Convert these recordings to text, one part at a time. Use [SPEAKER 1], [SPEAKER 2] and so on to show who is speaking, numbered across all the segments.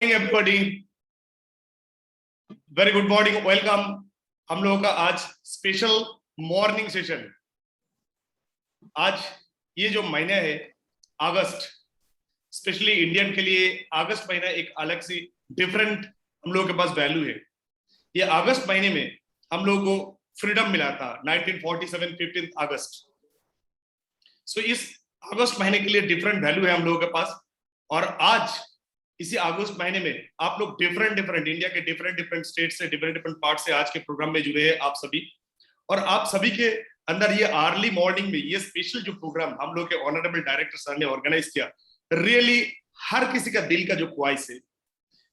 [SPEAKER 1] Everybody, very good morning, welcome. हम लोगों का आज स्पेशल मॉर्निंग सेशन। आज ये जो महीना है अगस्त, स्पेशली इंडियन के लिए अगस्त महीना एक अलग सी डिफरेंट हम लोगों के पास वैल्यू है। ये अगस्त महीने में हम लोगों को फ्रीडम मिला था 1947 15 अगस्त। सो इस अगस्त महीने के लिए डिफरेंट वैल्यू है हम लोगों के पास। और आज इसी अगस्त महीने में आप लोग डिफरेंट इंडिया के डिफरेंट स्टेट से, डिफरेंट पार्ट से आज के प्रोग्राम में जुड़े हैं आप सभी। और आप सभी के अंदर ये अर्ली मॉर्निंग में ये स्पेशल जो प्रोग्राम हम लोग के ऑनरेबल डायरेक्टर सर ने ऑर्गेनाइज किया, रियली हर किसी का दिल का जो ख्वाहिश है,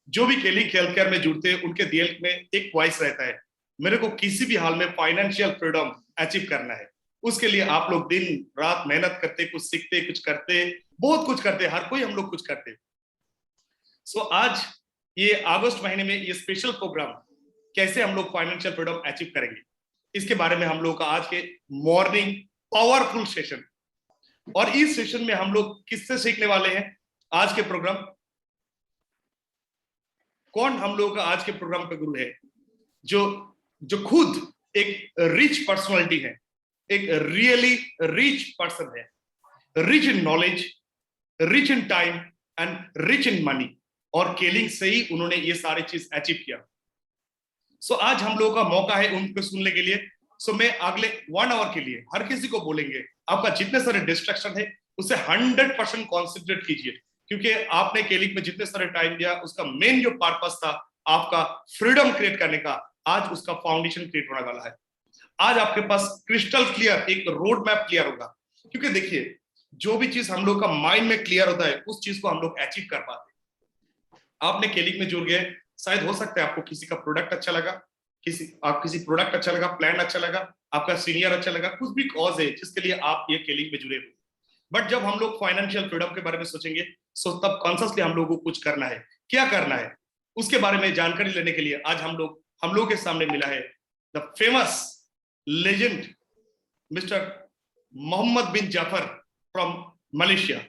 [SPEAKER 1] जो भी केलिंग हेल्थ केयर में जुड़ते हैं उनके दिल में एक ख्वाहिश रहता है, मेरे को किसी भी हाल में फाइनेंशियल फ्रीडम अचीव करना है। उसके लिए आप लोग दिन रात मेहनत करते, कुछ सीखते, कुछ करते, बहुत कुछ करते, हर कोई हम लोग कुछ करते। सो आज ये अगस्त महीने में ये स्पेशल प्रोग्राम कैसे हम लोग फाइनेंशियल फ्रीडम अचीव करेंगे, इसके बारे में हम लोग का आज के मॉर्निंग पावरफुल सेशन। और इस सेशन में हम लोग किससे सीखने वाले हैं आज के प्रोग्राम, कौन हम लोग का आज के प्रोग्राम का गुरु है, जो खुद एक रिच पर्सनालिटी है, एक रियली रिच पर्सन है, rich in knowledge, rich in time and rich in money. और केलिंग से ही उन्होंने ये सारी चीज अचीव किया। सो आज हम लोगों का मौका है उनको सुनने के लिए। सो मैं अगले 1 आवर के लिए हर किसी को बोलेंगे, आपका जितने सारे डिस्ट्रैक्शन है उसे 100% कॉन्सेंट्रेट कीजिए, क्योंकि आपने केलिंग में जितने सारे टाइम दिया उसका मेन जो पर्पस था आपका फ्रीडम क्रिएट करने का, आज उसका फाउंडेशन क्रिएट होने वाला है। आज आपके पास क्रिस्टल क्लियर एक रोड मैप क्लियर होगा, क्योंकि देखिए जो भी चीज हम लोग का माइंड में क्लियर होता है उस चीज को हम लोग अचीव कर पाते हैं। आपने केलिंग में जुड़ गए, शायद हो सकता है आपको किसी का प्रोडक्ट अच्छा लगा, किसी प्रोडक्ट अच्छा लगा, प्लान अच्छा लगा, आपका सीनियर अच्छा लगा, कुछ भी कॉज है जिसके लिए आप ये केलिंग में जुड़े हुए। बट जब हम लोग फाइनेंशियल फ्रीडम के बारे में सोचेंगे, सो तब कॉन्शियसली हम लोगों को कुछ करना है, क्या करना है उसके बारे में जानकारी लेने के लिए आज हम लोग के सामने मिला है the famous legend mister Mohammad bin Jafar from Malaysia.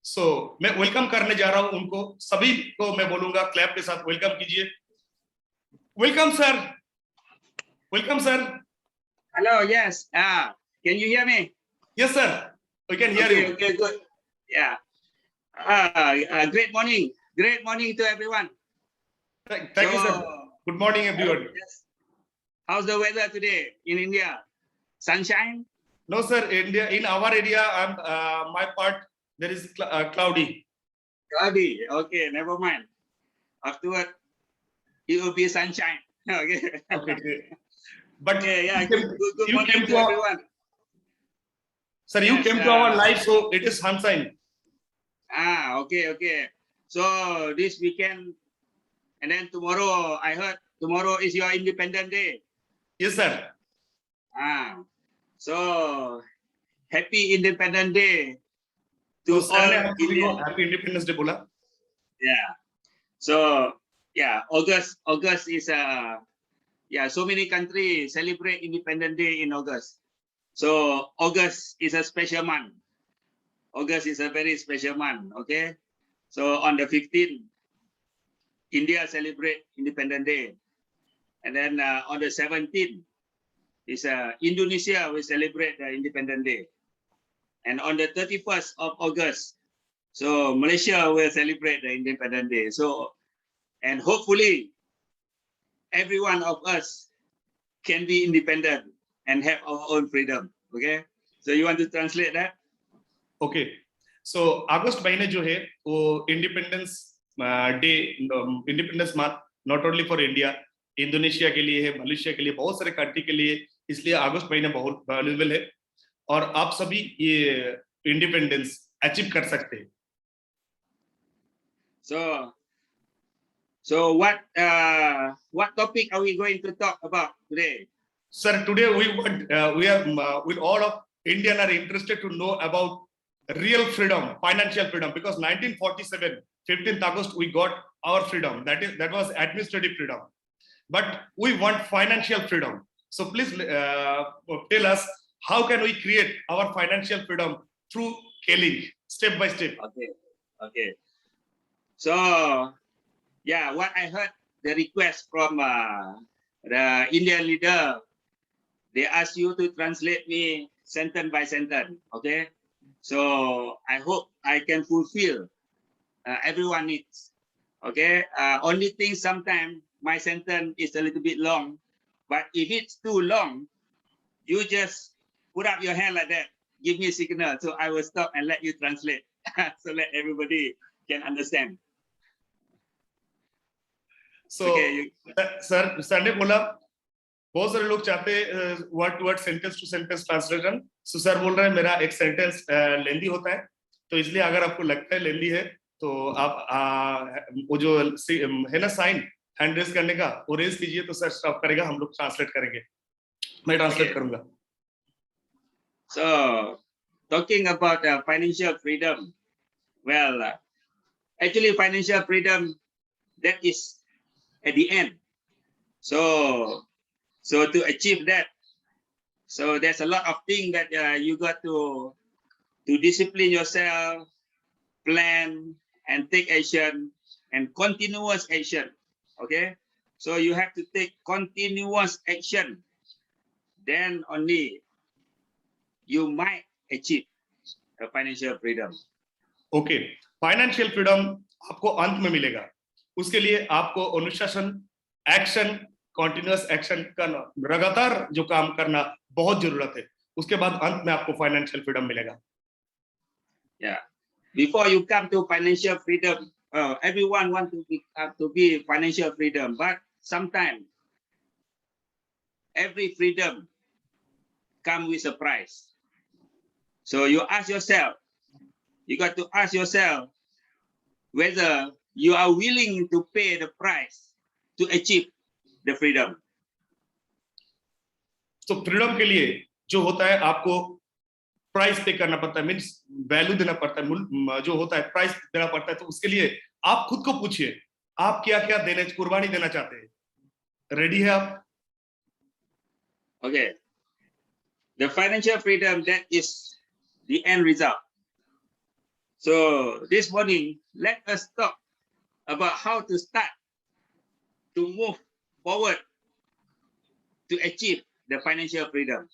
[SPEAKER 1] So मैं वेलकम करने जा रहा हूं उनको, सभी को मैं बोलूंगा क्लैप के साथ वेलकम कीजिए। Welcome sir, welcome sir.
[SPEAKER 2] Hello, yes. Can you hear me?
[SPEAKER 1] Yes sir, we can hear you.
[SPEAKER 2] Okay, good. Yeah. Great morning to everyone.
[SPEAKER 1] Thank you sir. Good morning everyone.
[SPEAKER 2] Yes. How's the weather today in India? Sunshine?
[SPEAKER 1] No sir, India, in our area, my part there is cloudy.
[SPEAKER 2] Cloudy. Okay, never mind. Afterward, it will be sunshine. Okay.
[SPEAKER 1] Okay. But
[SPEAKER 2] okay, yeah. Good morning to everyone.
[SPEAKER 1] Sir, you came to our live, so it is sunshine.
[SPEAKER 2] Okay. So this weekend, and then tomorrow, I heard tomorrow is your Independence Day.
[SPEAKER 1] Yes, sir.
[SPEAKER 2] So happy Independence Day to all Indians.
[SPEAKER 1] Happy Independence Day, bola.
[SPEAKER 2] Yeah. So yeah, August is so many countries celebrate Independence Day in August. So August is a special month. August is a very special month. Okay. So on the 15th, India celebrate Independence Day, and then on the 17th is Indonesia will celebrate the Independence Day, and on the 31st of August, so Malaysia will celebrate the Independence Day. So, and hopefully, every one of us can be independent and have our own freedom. Okay. So you want to translate that?
[SPEAKER 1] Okay. So अगस्त महीने जो है वो independence day, independence month not only for India, Indonesia के लिए है, Malaysia के लिए, बहुत सारे कंट्री के लिए, इसलिए अगस्त महीने बहुत वैल्यूएबल है और आप सभी ये इंडिपेंडेंस अचीव कर सकते हैं।
[SPEAKER 2] So what topic are we going to talk about today?
[SPEAKER 1] Sir, today we are with all of Indian are interested to know about real freedom, financial freedom, because 1947 15th August we got our freedom, that was administrative freedom, but we want financial freedom. So please tell us, how can we create our financial freedom through Keling, step by step?
[SPEAKER 2] Okay. So yeah, what I heard the request from the Indian leader, they asked you to translate me sentence by sentence. Okay, so I hope I can fulfill everyone needs. Okay, only thing sometimes my sentence is a little bit long, but if it's too long, you just put up your hand like that, give me a signal, so I will stop and let you translate, so let everybody can understand.
[SPEAKER 1] So
[SPEAKER 2] Okay,
[SPEAKER 1] sir ने बोला बहुत सारे लोग चाहते word to word sentence to sentence translation. So sir बोल रहे हैं मेरा एक सेंटेंस लेंदी होता है, तो इसलिए अगर आपको लगता है लेंदी है तो आप वो जो है ना साइन हैंड रेज करने का, वो रेज कीजिए तो सर स्टॉप करेगा, हम लोग ट्रांसलेट करेंगे. मैं ट्रांसलेट करूंगा.
[SPEAKER 2] So talking about financial freedom, well, actually financial freedom, that is at the end. So to achieve that, so there's a lot of things that you got to discipline yourself, plan and take action, and continuous action. Okay, so you have to take continuous action, then only you might achieve a financial freedom.
[SPEAKER 1] Okay, financial freedom आपको अंत में मिलेगा. उसके लिए आपको अनुशासन, action, continuous action करना, लगातार जो काम करना बहुत जरूरत है. उसके बाद अंत में आपको फाइनेंशियल फ्रीडम मिलेगा.
[SPEAKER 2] Yeah, before you come to financial freedom, everyone want to be financial freedom, but sometimes every freedom come with a price. So you ask yourself, you got to ask yourself whether you are willing to pay the price to achieve the freedom.
[SPEAKER 1] तो freedom के लिए जो होता है आपको price पे करना पड़ता है, मीन्स वैल्यू देना पड़ता है, जो होता है प्राइस देना पड़ता है. तो उसके लिए आप खुद को पूछिए आप क्या क्या देने, कुर्बानी देना चाहते हैं. रेडी है आप?
[SPEAKER 2] Okay, the financial freedom, that is the end result. So this morning, let us talk about how to start to move forward to achieve the financial freedom.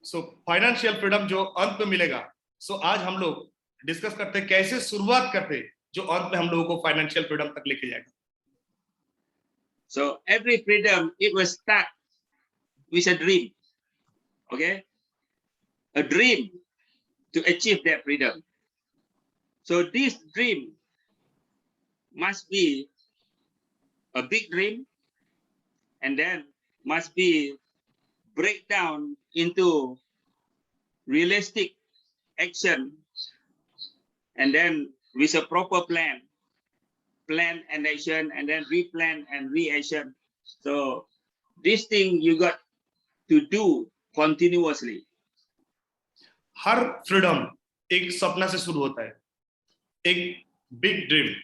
[SPEAKER 1] So financial freedom जो अंत में मिलेगा, सो आज हम लोग discuss करते हैं कैसे शुरुआत करते जो अंत में हम लोगों को फाइनेंशियल फ्रीडम तक लेके जाएगा.
[SPEAKER 2] So every freedom, it will start with a dream. Okay, a dream to achieve that freedom. So this dream must be a big dream, and then must be break down into realistic action, and then with a proper plan and action, and then replan and reaction. So this thing you got to do continuously.
[SPEAKER 1] Her freedom एक सपना से शुरू होता है, एक big dream.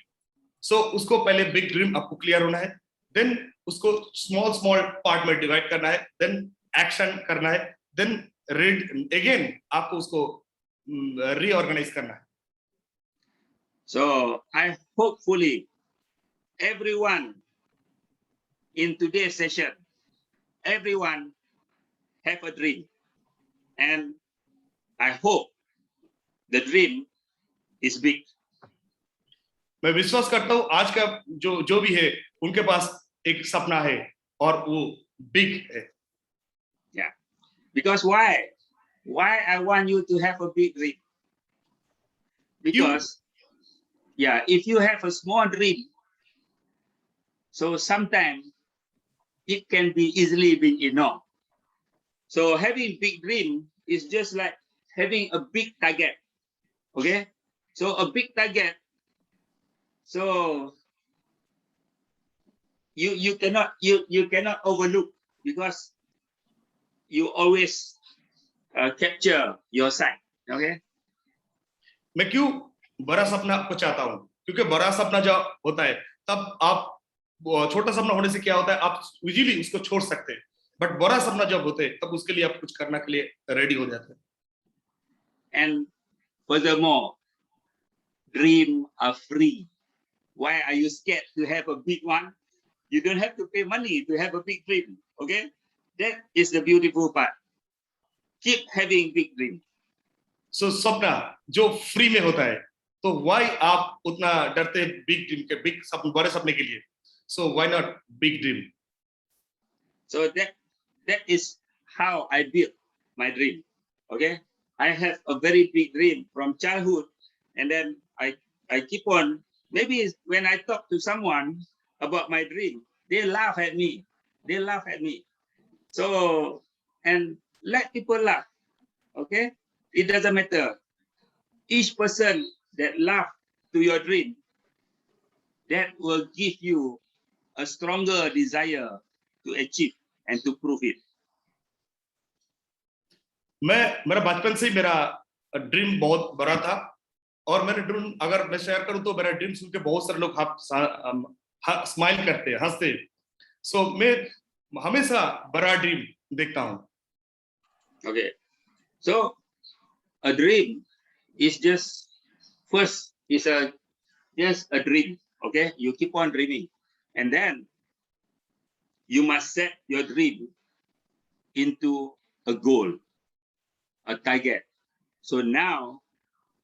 [SPEAKER 1] सो उसको पहले big dream आपको क्लियर होना है, देन उसको स्मॉल स्मॉल पार्ट में डिवाइड करना है, देन एक्शन करना है, देन रीड अगेन आपको उसको रीऑर्गेनाइज करना है.
[SPEAKER 2] So I hopefully everyone in today's session, everyone have a dream, and I hope the dream is big.
[SPEAKER 1] मैं विश्वास करता हूं आज का जो भी है उनके पास एक सपना है और वो बिग है.
[SPEAKER 2] Yeah, because why I want you to have a big dream? Because yeah, if you have a small dream, so sometimes it can be easily been ignored. So having big dream is just like having a big target. Okay, so a big target, so you cannot overlook, because you always capture your sight. Okay,
[SPEAKER 1] मैं क्यों बड़ा सपना आपको चाहता हूं? क्योंकि बड़ा सपना जब होता है तब आप, छोटा सपना होने से क्या होता है आप इजीली उसको छोड़ सकते हैं, बट बड़ा सपना जब होते हैं तब उसके लिए आप कुछ करने के लिए रेडी हो जाते हैं.
[SPEAKER 2] and furthermore, dreams are free Why are you scared to have a big one? You don't have to pay money to have a big dream. Okay, that is the beautiful part. Keep having big dream.
[SPEAKER 1] सो सपना जो free में होता है, तो why आप उतना डरते big dream के, बिग सपने, बड़े सपने के लिए? So why not big dream?
[SPEAKER 2] So that is how I built my dream. Okay, I have a very big dream from childhood, and then I keep on. Maybe when I talk to someone about my dream, they laugh at me. They laugh at me. So, and let people laugh. Okay, it doesn't matter. Each person that laugh to your dream, that will give you a stronger desire to achieve and to prove it.
[SPEAKER 1] मेरा बचपन से ही मेरा dream बहुत बड़ा था, और मेरा dream अगर मैं शेयर करूं तो मेरा ड्रीम सुन के बहुत सारे लोग स्माइल करते हैं, हंसते हैं। सो मैं हमेशा बड़ा ड्रीम देखता हूं।
[SPEAKER 2] Okay, so a dream is just first is just a dream. Okay, you keep on dreaming, and then you must set your dream into a goal, a target. So now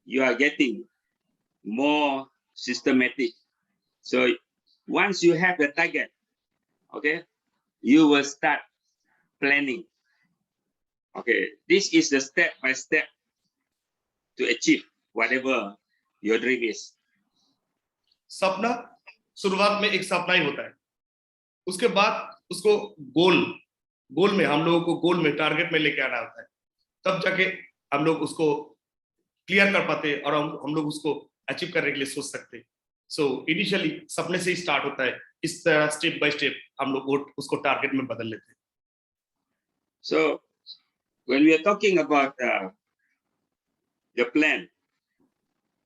[SPEAKER 2] you are getting more systematic. So once you have the target, okay, you will start planning. Okay, this is the step by step to achieve whatever your dream is.
[SPEAKER 1] सपना शुरुआत में एक सपना ही होता है, उसके बाद उसको गोल में हम लोगों को गोल में टारगेट में लेके आना होता है, तब जाके हम लोग उसको क्लियर कर पाते हैं और हम लोग उसको अचीव करने के लिए सोच सकते हैं। सो इनिशियली सपने से ही स्टार्ट होता है, इस तरह स्टेप बाय स्टेप हम लोग उसको टारगेट में बदल लेते हैं।
[SPEAKER 2] So when we are talking about the plan,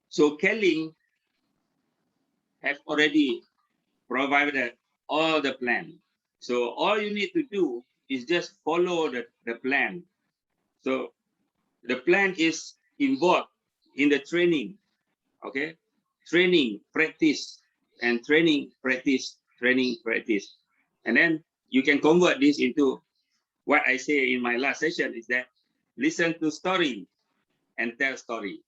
[SPEAKER 2] so Kelly have already provided all the plan. So all you need to do is just follow the plan. So the plan is involved in the training, okay? Training, practice, and training, practice, training, practice. And then you can convert this into what I say in my last session is that listen to story and tell story.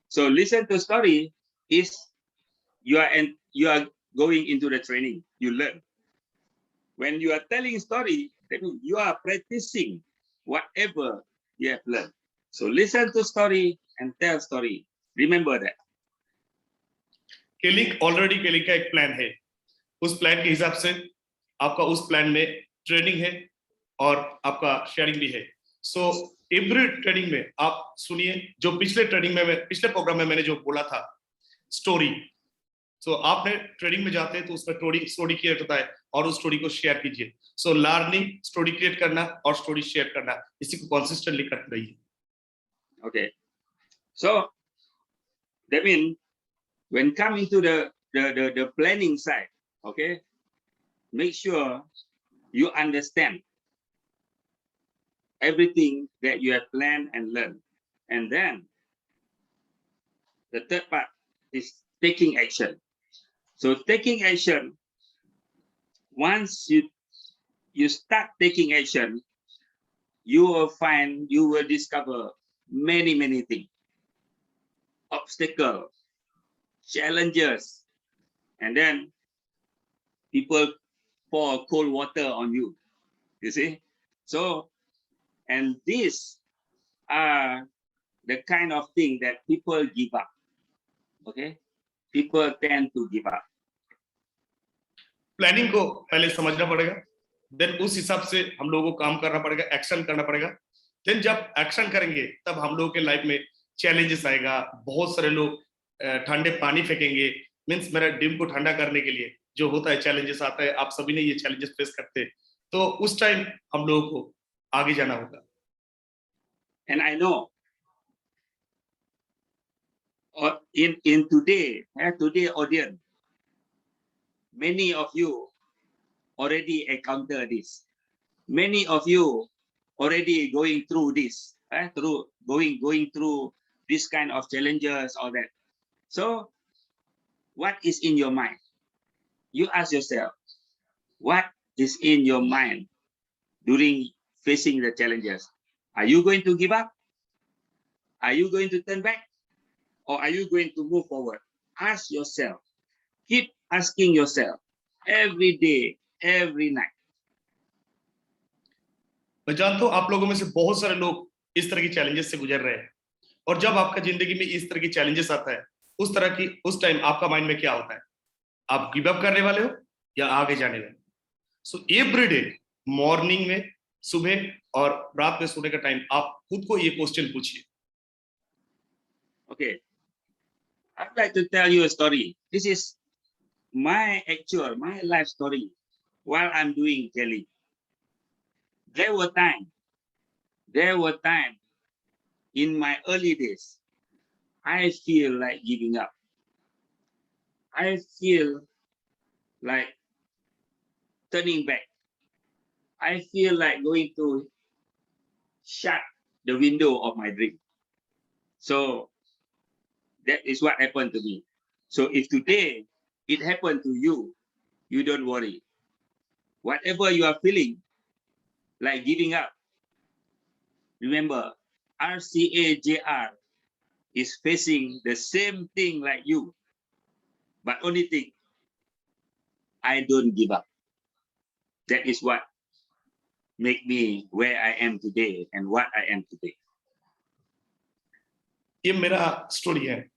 [SPEAKER 2] So listen to story is you are going into the training, you learn. When you are telling story, that means you are practicing whatever you have learned. So listen to story and tell story. Remember that.
[SPEAKER 1] केलिंग का एक plan है, उस plan के हिसाब से आपका उस plan में ट्रेनिंग है और आपका शेयरिंग भी है। सो एवरी ट्रेनिंग में आप सुनिए, जो पिछले प्रोग्राम में मैंने जो बोला था स्टोरी, सो आपने ट्रेनिंग में जाते हैं तो उसमें स्टोरी क्रिएट होता है और उस स्टोरी को शेयर कीजिए। सो लर्निंग, स्टोरी क्रिएट करना और स्टोरी शेयर करना, इसी को कंसिस्टेंटली करते रहिए।
[SPEAKER 2] Okay, so that means when coming to the planning side, okay, make sure you understand everything that you have planned and learned. And then the third part is taking action. So taking action, once you start taking action, you will discover many things, obstacles, challenges, and then people pour cold water on you, you see? So, and these are the kind of thing that people give up, okay? People tend to give up.
[SPEAKER 1] Planning को पहले समझना पड़ेगा, then उस हिसाब से हम लोगों को काम करना पड़ेगा, एक्शन करना पड़ेगा। देन जब एक्शन करेंगे तब हम लोगों के लाइफ में चैलेंजेस आएगा, बहुत सारे लोग ठंडे पानी फेंकेंगे, मींस मेरा ड्रीम को ठंडा करने के लिए जो होता है चैलेंजेस आता है, आप सभी ने ये चैलेंजेस फेस करते हैं, तो उस टाइम हम लोगों को आगे जाना होगा।
[SPEAKER 2] And I know in today audience, many of you already encounter this. Many of you already going through this, going through this kind of challenges or that. So what is in your mind? you ask yourself, what is in your mind during facing the challenges? Are you going to give up? Are you going to turn back? Or are you going to move forward? Ask yourself. Keep asking yourself every day, every night.
[SPEAKER 1] मैं जानता हूं आप लोगों में से बहुत सारे लोग इस तरह की चैलेंजेस से गुजर रहे हैं, और जब आपका जिंदगी में इस तरह की चैलेंजेस आता है, उस टाइम आपका माइंड में क्या होता है? आप गिव अप करने वाले हो या आगे जाने वाले? सो एवरी डे मॉर्निंग में, सुबह और रात में सोने का टाइम आप खुद को ये क्वेश्चन पूछिए.
[SPEAKER 2] Okay, I'd like to tell you a story. This is my life story while I'm doing Kelly. There were times in my early days, I feel like giving up. I feel like turning back. I feel like going to shut the window of my dream. So that is what happened to me. So if today it happened to you, you don't worry. Whatever you are feeling like giving up, remember, RCAJR is facing the same thing like you. But only thing, I don't give up. That is what make me where I am today and what I am today.
[SPEAKER 1] ये मेरा story है.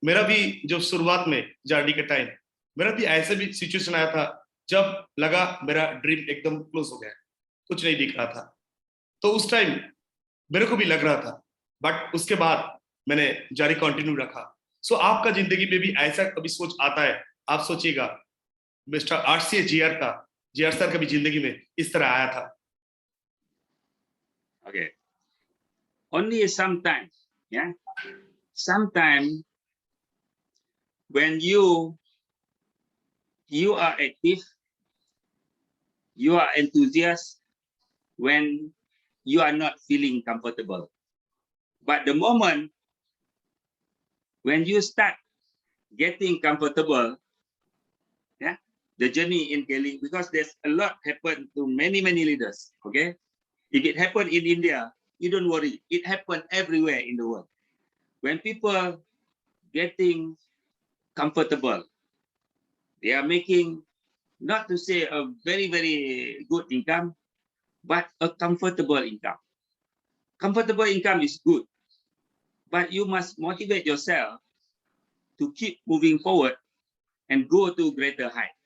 [SPEAKER 1] मेरा भी जब शुरुआत में journey के time, मेरा भी ऐसे भी सिचुएशन आया था जब लगा मेरा ड्रीम एकदम क्लोज हो गया, कुछ नहीं दिख रहा था. तो उस टाइम मेरे को भी लग रहा था, बट उसके बाद मैंने जारी कंटिन्यू रखा. सो आपका जिंदगी में भी ऐसा कभी सोच आता है, आप सोचिएगा मिस्टर आरसीए जीआर सर का भी जिंदगी में इस तरह आया था.
[SPEAKER 2] Okay. Only sometimes, yeah. Sometimes when you are active, you are enthusiastic, when you are not feeling comfortable. But the moment when you start getting comfortable, yeah, the journey in Kelly, because there's a lot happened to many leaders. Okay, if it happened in India, you don't worry. It happened everywhere in the world. When people getting comfortable, they are making, not to say a very good income, but a comfortable income. Comfortable income is good, but you must motivate yourself to keep moving forward and go to greater height.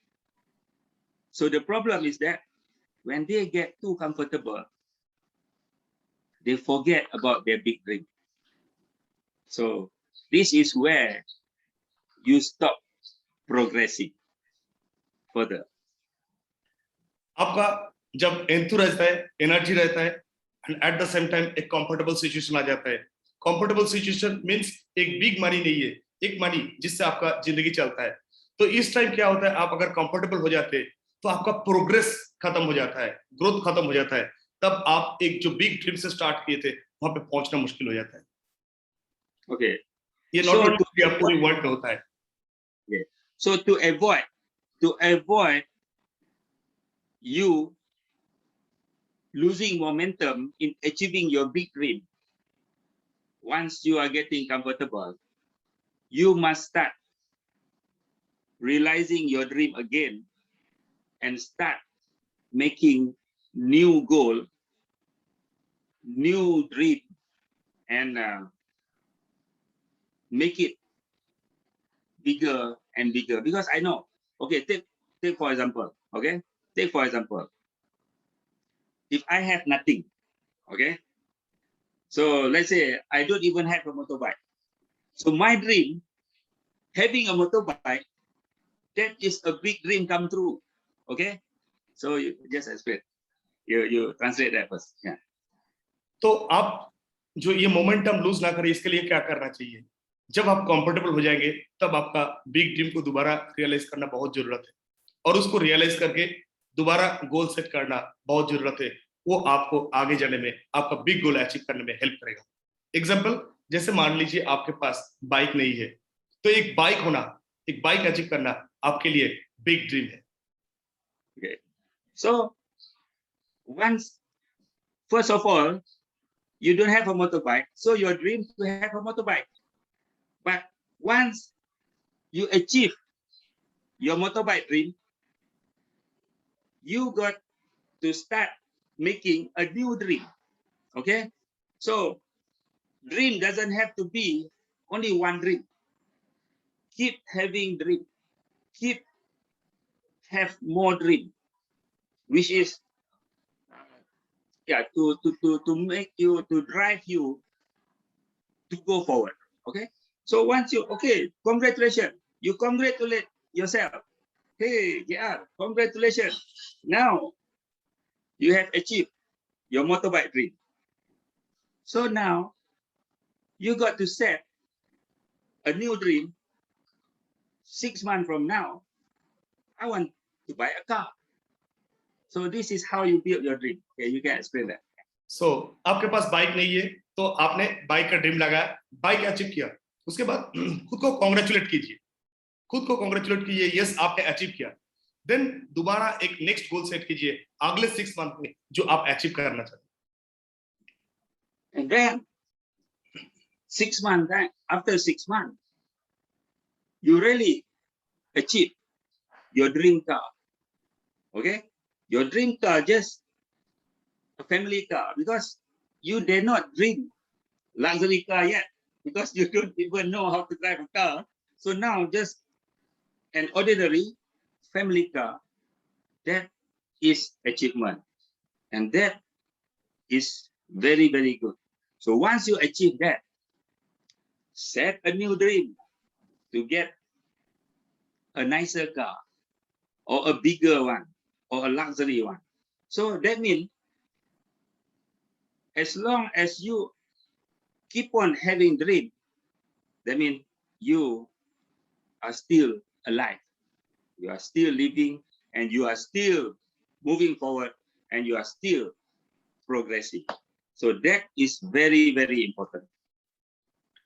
[SPEAKER 2] So the problem is that when they get too comfortable, they forget about their big dream. So this is where you stop progressing further.
[SPEAKER 1] आपका जब enthu रहता है, energy रहता है, and at the same time एक comfortable situation आ जाता है. Comfortable situation means एक बिग मनी नहीं है, एक मनी जिससे आपका जिंदगी चलता है. तो इस टाइम क्या होता है, आप अगर कंफर्टेबल हो जाते हैं तो आपका प्रोग्रेस खत्म हो जाता है, ग्रोथ खत्म हो जाता है. तब आप एक जो बिग ड्रीम से स्टार्ट किए थे वहां पे पहुंचना मुश्किल हो जाता है.
[SPEAKER 2] Okay.
[SPEAKER 1] ये नॉट ओनली पूरी वर्ल्ड में होता है.
[SPEAKER 2] Okay. So to avoid you losing momentum in achieving your big dream, once you are getting comfortable, you must start realizing your dream again and start making new goal, new dream, and make it bigger and bigger. Because I know, okay, take for example, okay, take for example, if I have nothing, okay, so let's say I don't even have a motorbike. So my dream, having a motorbike, that is a big dream come true. Okay, so you just explain, you translate that first. Yeah.
[SPEAKER 1] तो आप जो ये momentum loose ना करें, इसके लिए क्या करना चाहिए? जब आप कंफर्टेबल हो जाएंगे तब आपका बिग ड्रीम को दोबारा रियलाइज करना बहुत जरूरत है, और उसको रियलाइज करके दोबारा गोल सेट करना बहुत जरूरत है. वो आपको आगे जाने में, आपका बिग गोल अचीव करने में हेल्प करेगा. एग्जांपल, जैसे मान लीजिए आपके पास बाइक नहीं है, तो एक बाइक अचीव करना आपके लिए बिग ड्रीम है.
[SPEAKER 2] Okay. So first of all, you don't have a motorbike, so your dream to have a motorbike. But once you achieve your motorbike dream, you got to start making a new dream. Okay. So dream doesn't have to be only one dream. Keep having dream. Keep have more dream, which is to make you, to drive you to go forward. Okay. So once you, okay, congratulations, you congratulate yourself. Hey, yeah, congratulations. Now you have achieved your motorbike dream. So now you got to set a new dream. 6 months from now, I want to buy a car. So this is how you build your dream. Okay, you can explain that.
[SPEAKER 1] So आपके पास bike नहीं है तो आपने bike का dream लगाया, bike achieve किया, उसके बाद खुद को कॉन्ग्रेचुलेट कीजिए, खुद को कॉन्ग्रेचुलेट कीजिए, यस आपने अचीव किया। देन दोबारा एक नेक्स्ट गोल सेट कीजिए अगले 6 मंथ में जो आप अचीव करना चाहते हैं।
[SPEAKER 2] And then 6 months, after 6 months, you really achieve your dream car. Okay, your dream car just a family car, because you dare not dream luxury car yet, because you don't even know how to drive a car. So now just an ordinary family car, that is achievement, and that is very, very good. So once you achieve that, set a new dream to get a nicer car, or a bigger one, or a luxury one. So that means as long as you keep on having dream, that means you are still alive, you are still living, and you are still moving forward, and you are still progressing. So that is very, very important.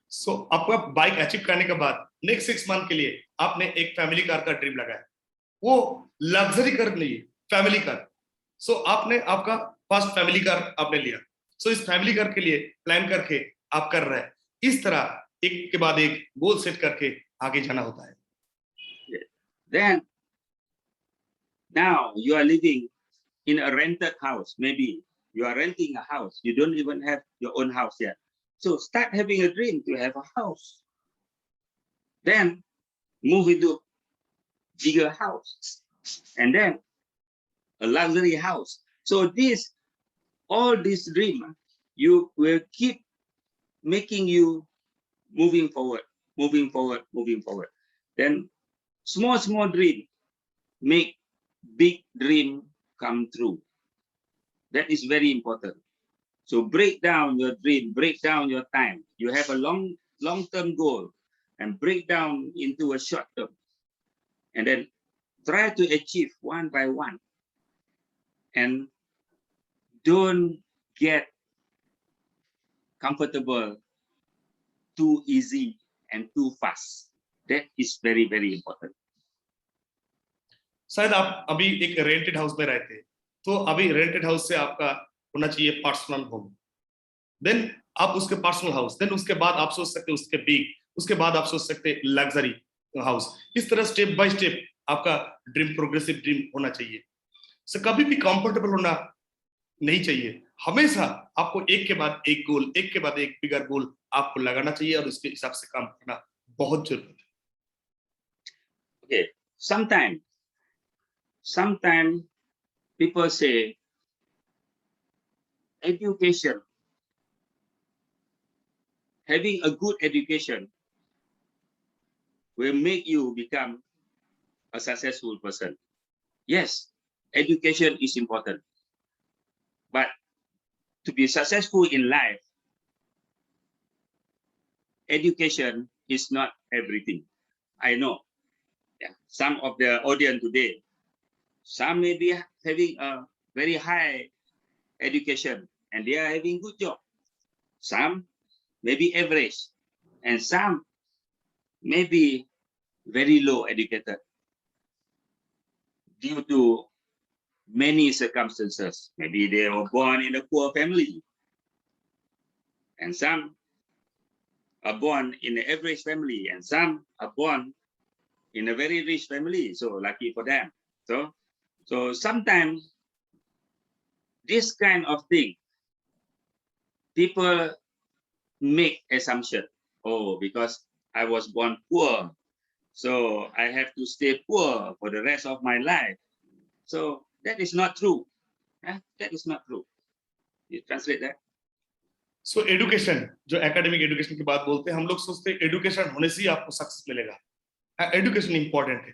[SPEAKER 1] So आपका bike achieve करने के बाद next 6 month के लिए आपने एक family car का dream लगाया, वो लग्जरी कार नहीं, फैमिली कार। सो आपने आपका फर्स्ट फैमिली कार आपने लिया, सो इस फैमिली कार के लिए प्लान करके आप कर रहे हैं। इस तरह एक के बाद एक गोल सेट करके आगे जाना होता है।
[SPEAKER 2] Then now you are living in a rented house. Maybe you are renting a house, you don't even have your own house yet. So start having a dream to have a house. Then move into bigger house, and then a luxury house. So all this dream, you will keep making you moving forward, moving forward, moving forward. Then small dream make big dream come true. That is very important. So break down your dream, break down your time. You have a long-term goal, and break down into a short term, and then try to achieve one by one, and don't get comfortable too easy and too fast. That is very, very important.
[SPEAKER 1] शायद आप अभी एक rented house में रहते हैं, तो अभी rented house से आपका होना चाहिए पर्सनल होम, देन आप उसके पर्सनल हाउस, देन उसके बाद आप सोच सकते हैं उसके बिग, उसके बाद आप सोच सकते हैं लग्जरी हाउस। इस तरह स्टेप बाय स्टेप आपका ड्रीम, प्रोग्रेसिव ड्रीम होना चाहिए। सो कभी भी कंफर्टेबल होना नहीं चाहिए, हमेशा आपको एक के बाद एक गोल, एक के बाद एक बिगर गोल आपको लगाना चाहिए, और उसके हिसाब से काम करना बहुत जरूरी है।
[SPEAKER 2] Okay, sometimes people say education, having a good education will make you become a successful person. Yes, education is important, but to be successful in life, education is not everything. I know, yeah, some of the audience today, some may be having a very high education and they are having good job. Some may be average, and some may be very low educated due to many circumstances. Maybe they were born in a poor family, and some are born in an average family, and some are born in a very rich family. So lucky for them. So sometimes this kind of thing, people make assumption. Oh, because I was born poor, so I have to stay poor for the rest of my life. So that is not true. That is not true. You translate that?
[SPEAKER 1] So education, जो academic education की बात बोलते हैं, हम लोग सोचते हैं education होने से ही आपको सक्सेस मिलेगा। एडुकेशन इंपॉर्टेंट है,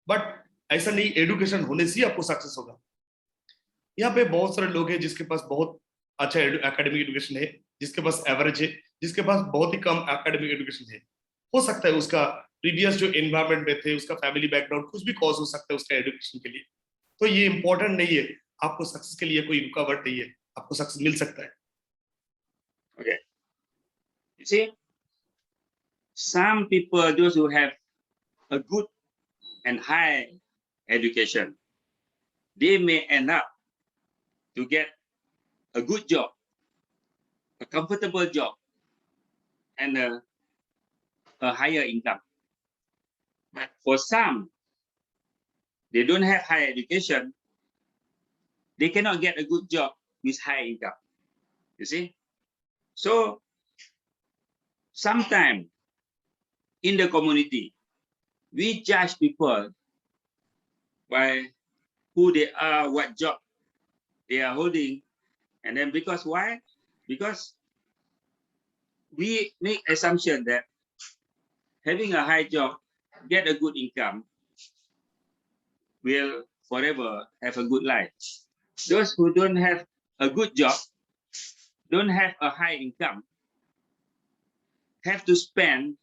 [SPEAKER 1] बट ऐसा नहीं एडुकेशन होने से ही आपको सक्सेस होगा। यहाँ पे बहुत सारे लोग हैं जिसके पास बहुत अच्छा एकेडमिक एडुकेशन है, जिसके पास एवरेज है, जिसके पास बहुत ही कम एकेडमिक एडुकेशन है। हो सकता है उसका प्रीवियस जो एनवायरमेंट में थे, उसका फैमिली बैकग्राउंड, कुछ भी कॉज हो सकता है उसका एडुकेशन के लिए। तो ये इंपॉर्टेंट नहीं है, आपको सक्सेस के लिए कोई रुकावट नहीं है, आपको सक्सेस मिल सकता है।
[SPEAKER 2] Okay. You see, some people, those who have a good and high education, they may end up to get a good job, a comfortable job, and a higher income. But for some, they don't have high education, they cannot get a good job with high income. You see? So sometimes in the community, we judge people by who they are, what job they are holding, and then because why? Because we make assumption that having a high job, get a good income, will forever have a good life. Those who don't have a good job, don't have a high income, have to spend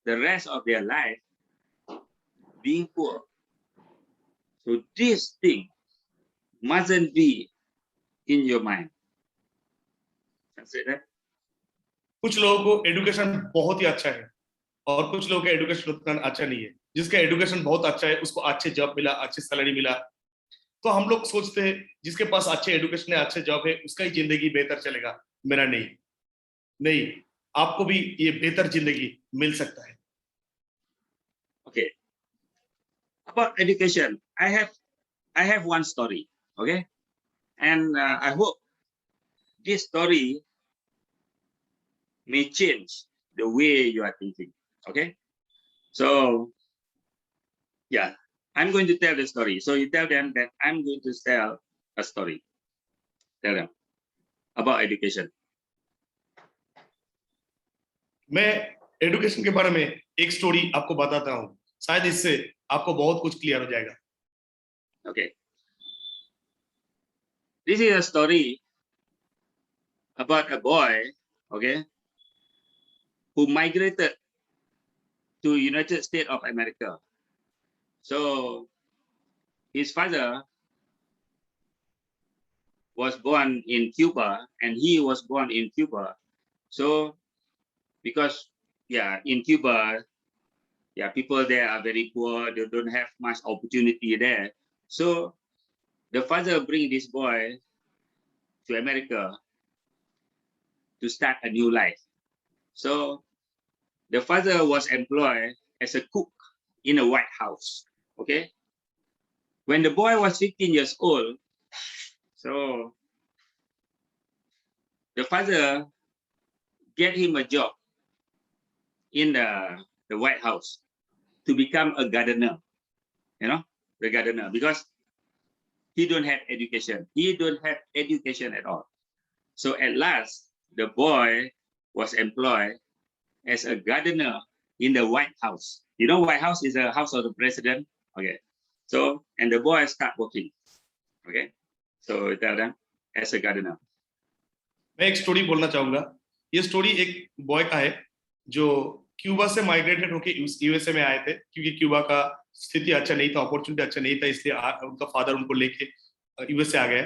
[SPEAKER 2] the rest of their life being poor. So this thing mustn't be in your mind. Say that?
[SPEAKER 1] कुछ लोगों को education बहुत ही अच्छा है और कुछ लोगों का एडुकेशन उतना अच्छा नहीं है। जिसका एडुकेशन बहुत अच्छा है उसको अच्छे जॉब मिला, अच्छी सैलरी मिला। तो हम लोग सोचते हैं जिसके पास अच्छे एडुकेशन है, अच्छे जॉब है, उसका ही जिंदगी बेहतर चलेगा, मेरा नहीं, आपको भी ये बेहतर जिंदगी मिल सकता है।
[SPEAKER 2] Okay. About education, I have one story, okay? And I hope this story may change the way you are thinking, okay? So, yeah, I'm going to tell the story. So you tell them that I'm going to tell a story. Tell them about education.
[SPEAKER 1] मैं education के बारे में एक story आपको बताता हूँ, शायद इससे आपको बहुत कुछ क्लियर हो जाएगा।
[SPEAKER 2] Okay. This is a story about a boy, okay, who migrated to United States of America. So his father was born in Cuba and he was born in Cuba. So because in Cuba, people there are very poor, they don't have much opportunity there. So the father bring this boy to America to start a new life. So the father was employed as a cook in a White House, okay? When the boy was 15 years old, so the father get him a job in the White House to become a gardener, the gardener, because he don't have education. He don't have education at all. So at last, the boy was employed as a gardener in the White House. You know, White House is the house of the president. Okay. So, and the boy start working. Okay. So tell them as a gardener.
[SPEAKER 1] मैं एक story बोलना चाहूंगा। ये story एक boy का है जो Cuba से माइग्रेटेड होके यूएसए में आए थे, क्योंकि क्यूबा का स्थिति अच्छा नहीं था, अपॉर्चुनिटी अच्छा नहीं था, इसलिए उनका फादर उनको लेके यूएसए आ गए।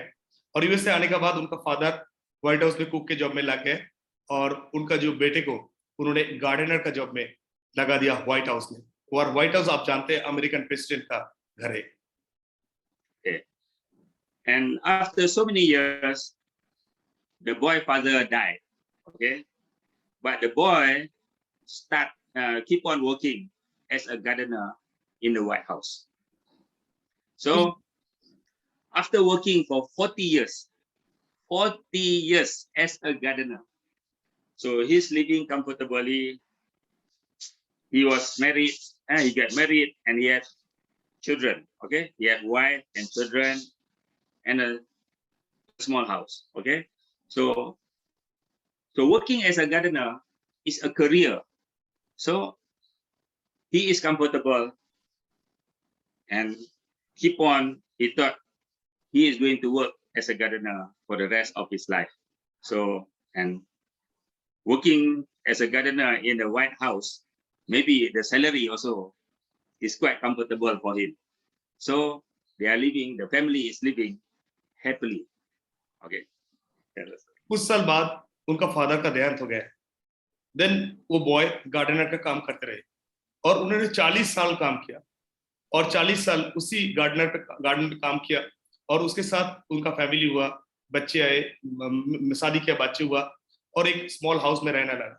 [SPEAKER 1] और यूएसए आने के बाद उनका फादर व्हाइट हाउस में कुक के जॉब में लग गए और उनका जो बेटे को उन्होंने गार्डनर का जॉब में लगा दिया व्हाइट हाउस में। और व्हाइट हाउस आप जानते हैं अमेरिकन प्रेसिडेंट का घर है।
[SPEAKER 2] And after so many years, the boy father died. Okay, but the boy keep on working as a gardener in the White House. So after working for 40 years as a gardener, so he's living comfortably. He was married, he got married, and he had children. Okay, he had wife and children and a small house. Okay, so working as a gardener is a career. So he is comfortable and keep on. He thought he is going to work as a gardener for the rest of his life. So, and working as a gardener in the White House, maybe the salary also is quite comfortable for him. So they are living, the family is living happily. Okay.
[SPEAKER 1] कुछ साल बाद उनका father का देहांत हो गया. Then वो boy gardener का काम करते रहे और उन्होंने 40 साल काम किया और 40 साल उसी गार्डन पे काम किया और उसके साथ उनका फैमिली हुआ, बच्चे आए, शादी किया, बच्चे हुआ और एक स्मॉल हाउस में रहना लगा.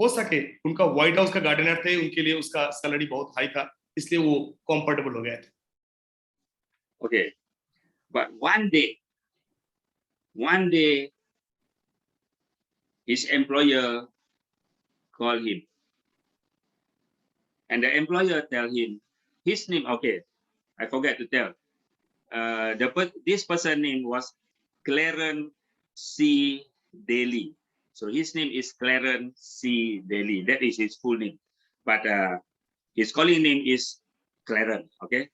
[SPEAKER 1] हो सके उनका व्हाइट हाउस का गार्डनर थे, उनके लिए उसका सैलरी बहुत हाई था, इसलिए वो कंफर्टेबल हो गए थे.
[SPEAKER 2] Okay, but one day his employer called him, and the employer tell him his name. Okay, I forgot to tell. This person name was Clarence C. Daly. So his name is Clarence C. Daly. That is his full name, but his calling name is Clarence. Okay,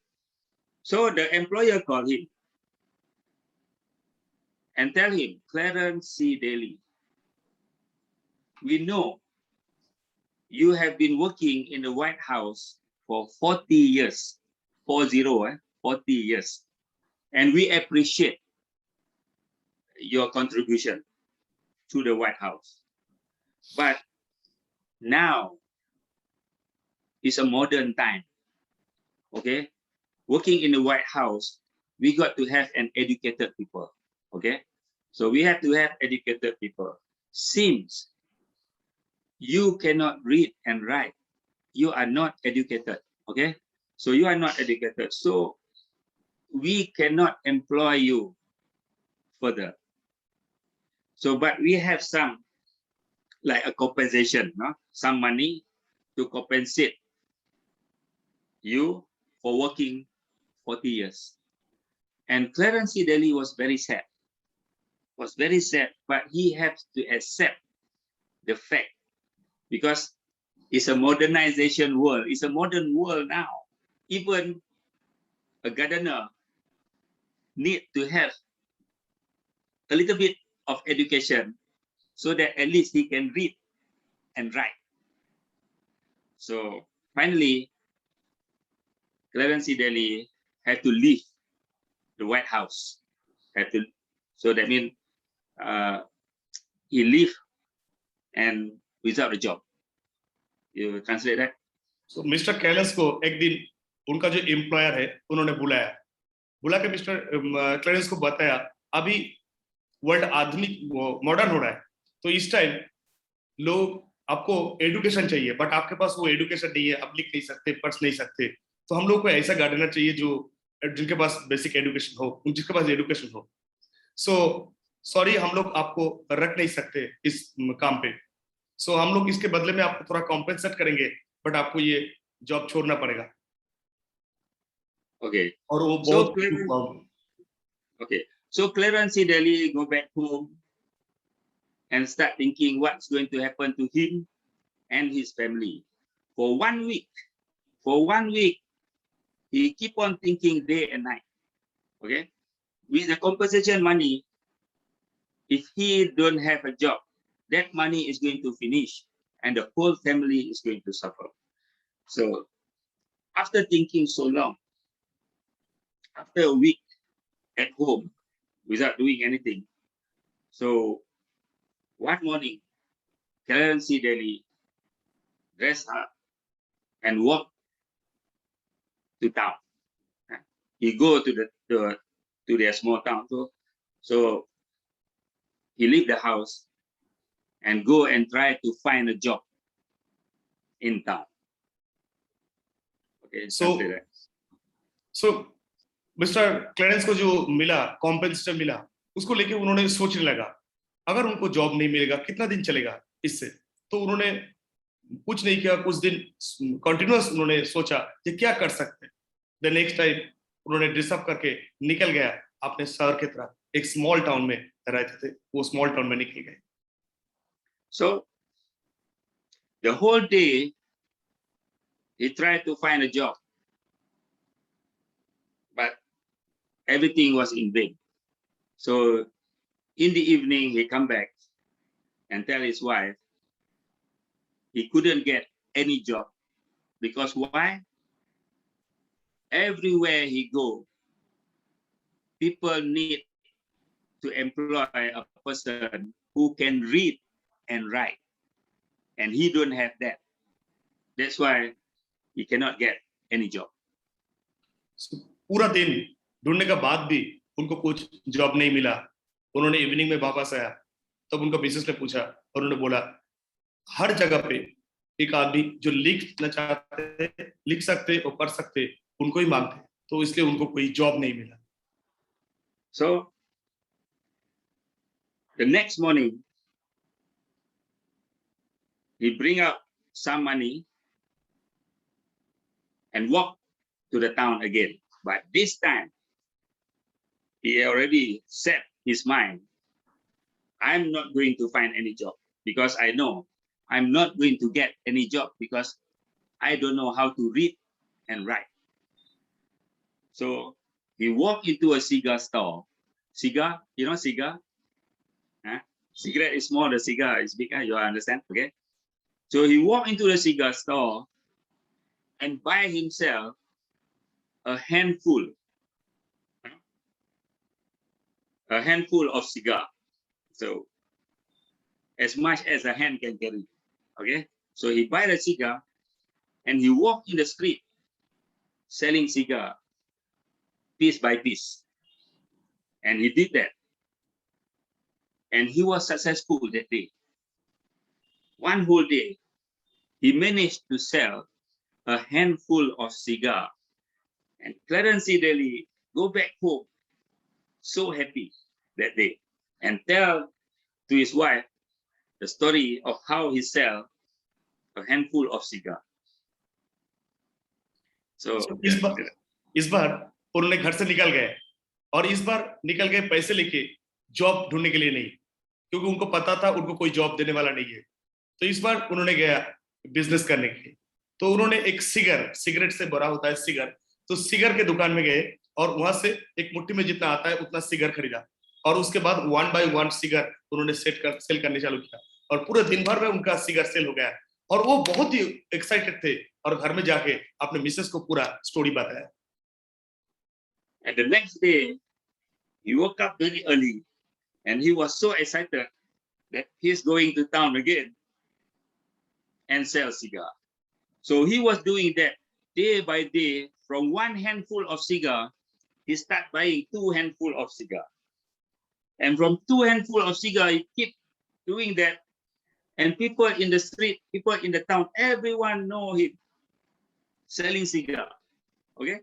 [SPEAKER 2] so the employer called him and tell him, Clarence C. Daly, we know you have been working in the White House for 40 years, 40 years, and we appreciate your contribution to the White House. But now is a modern time, okay? Working in the White House, we got to have an educated people, okay? So we have to have educated people. Since you cannot read and write, you are not educated, okay? So you are not educated. So we cannot employ you further. So, but we have some, like a compensation, no? Some money to compensate you for working 40 years. And Clarence C. Daly was very sad, but he has to accept the fact because it's a modernization world. It's a modern world now. Even a gardener need to have a little bit of education so that at least he can read and write. So finally, Clarence C. Daly had to leave the White House. So that means he leave and without a job. You translate that?
[SPEAKER 1] So mister कैलेंस को एक दिन उनका जो employer है उन्होंने बुला के मिस्टर क्लेरेंस को बताया अभी वर्ल्ड आधुनिक मॉडर्न हो रहा है, तो इस टाइम लोग आपको एजुकेशन चाहिए, बट आपके पास वो एजुकेशन नहीं है, आप लिख नहीं सकते, पढ़ नहीं सकते, तो हम लोग को ऐसा गार्डनर चाहिए जो जिनके पास बेसिक एजुकेशन हो, जिसके पास एजुकेशन हो. सो सॉरी, हम लोग आपको रख नहीं सकते इस काम पे, सो हम लोग इसके बदले में आपको थोड़ा कॉम्पेंसेट करेंगे, बट आपको ये जॉब छोड़ना पड़ेगा.
[SPEAKER 2] Okay.
[SPEAKER 1] और वो बहुत
[SPEAKER 2] okay. So Clarence C. Daly go back home and start thinking what's going to happen to him and his family. For 1 week, he keep on thinking day and night. Okay, with the compensation money, if he don't have a job, that money is going to finish, and the whole family is going to suffer. So, after thinking so long, after a week at home without doing anything, so one morning, Clarence C. Daly dressed up and walked to town. He go to to their small town. So he leave the house and go and try to find a job in town. Okay,
[SPEAKER 1] so mister clearance को जो मिला compensation मिला, उसको लेके उन्होंने सोचने लगा अगर उनको जॉब नहीं मिलेगा कितना दिन चलेगा इससे। तो उन्होंने कुछ नहीं किया, कुछ दिन कंटिन्यूअस उन्होंने सोचा कि क्या कर सकते हैं। द नेक्स्ट टाइम उन्होंने ड्रेसअप करके निकल गया अपने शहर की तरफ। एक स्मॉल टाउन में रहते थे, वो स्मॉल टाउन में निकल गए।
[SPEAKER 2] So the whole day he tried to find a job, but everything was in vain. So in the evening he come back and tell his wife he couldn't get any job because why? Everywhere he go, people need to employ a person who can read and write, and he don't have that. That's why he cannot get any job.
[SPEAKER 1] So, पूरा दिन ढूंढने के बाद भी उनको कुछ job नहीं मिला। उन्होंने इवनिंग में वापस आया, तब उनका बिजनेस ने पूछा और उन्होंने बोला हर जगह पे एक आदमी जो लिखना चाहते, लिख सकते और पढ़ सकते, उनको ही मांगते, तो इसलिए उनको कोई जॉब नहीं मिला।
[SPEAKER 2] So the next morning he bring up some money and walk to the town again. But this time he already set his mind, I'm not going to find any job because I know I'm not going to get any job because I don't know how to read and write. So he walked into a cigar store. Cigar, you know cigar? Huh? Cigarette is small, the cigar is bigger, you understand? Okay. So he walked into the cigar store and buy himself a handful of cigar. So as much as a hand can carry. Okay. So he buy the cigar and he walked in the street selling cigar piece by piece. And he did that. And he was successful that day. One whole day, he managed to sell a handful of cigar. And Clarence Daly go back home so happy that day and tell to his wife the story of how he sell a handful of cigar. So
[SPEAKER 1] इस बार उन्होंने घर से निकल गए और इस बार निकल गए पैसे लेके, जॉब ढूंढने के लिए नहीं, क्योंकि उनको पता था उनको कोई जॉब देने वाला नहीं है। तो इस बार उन्होंने गया बिजनेस करने के लिए। तो उन्होंने एक सिगरेट से भरा होता है सिगर, तो सिगर के दुकान में गए और वहां से एक मुट्ठी में जितना आता है उतना सिगर खरीदा और उसके बाद 1 by 1 सिगर उन्होंने सेल करने चालू किया और पूरे दिन भर में उनका सिगर सेल हो गया और वो बहुत ही एक्साइटेड थे और घर में जाके अपने मिसेस को पूरा स्टोरी बताया।
[SPEAKER 2] And the next day, he woke up very early and he was so excited that he's going to town again and sell cigar. So he was doing that day by day. From one handful of cigar, he start buying 2 handful of cigar. And from 2 handful of cigar, he keep doing that. And people in the street, people in the town, everyone know him selling cigar. Okay?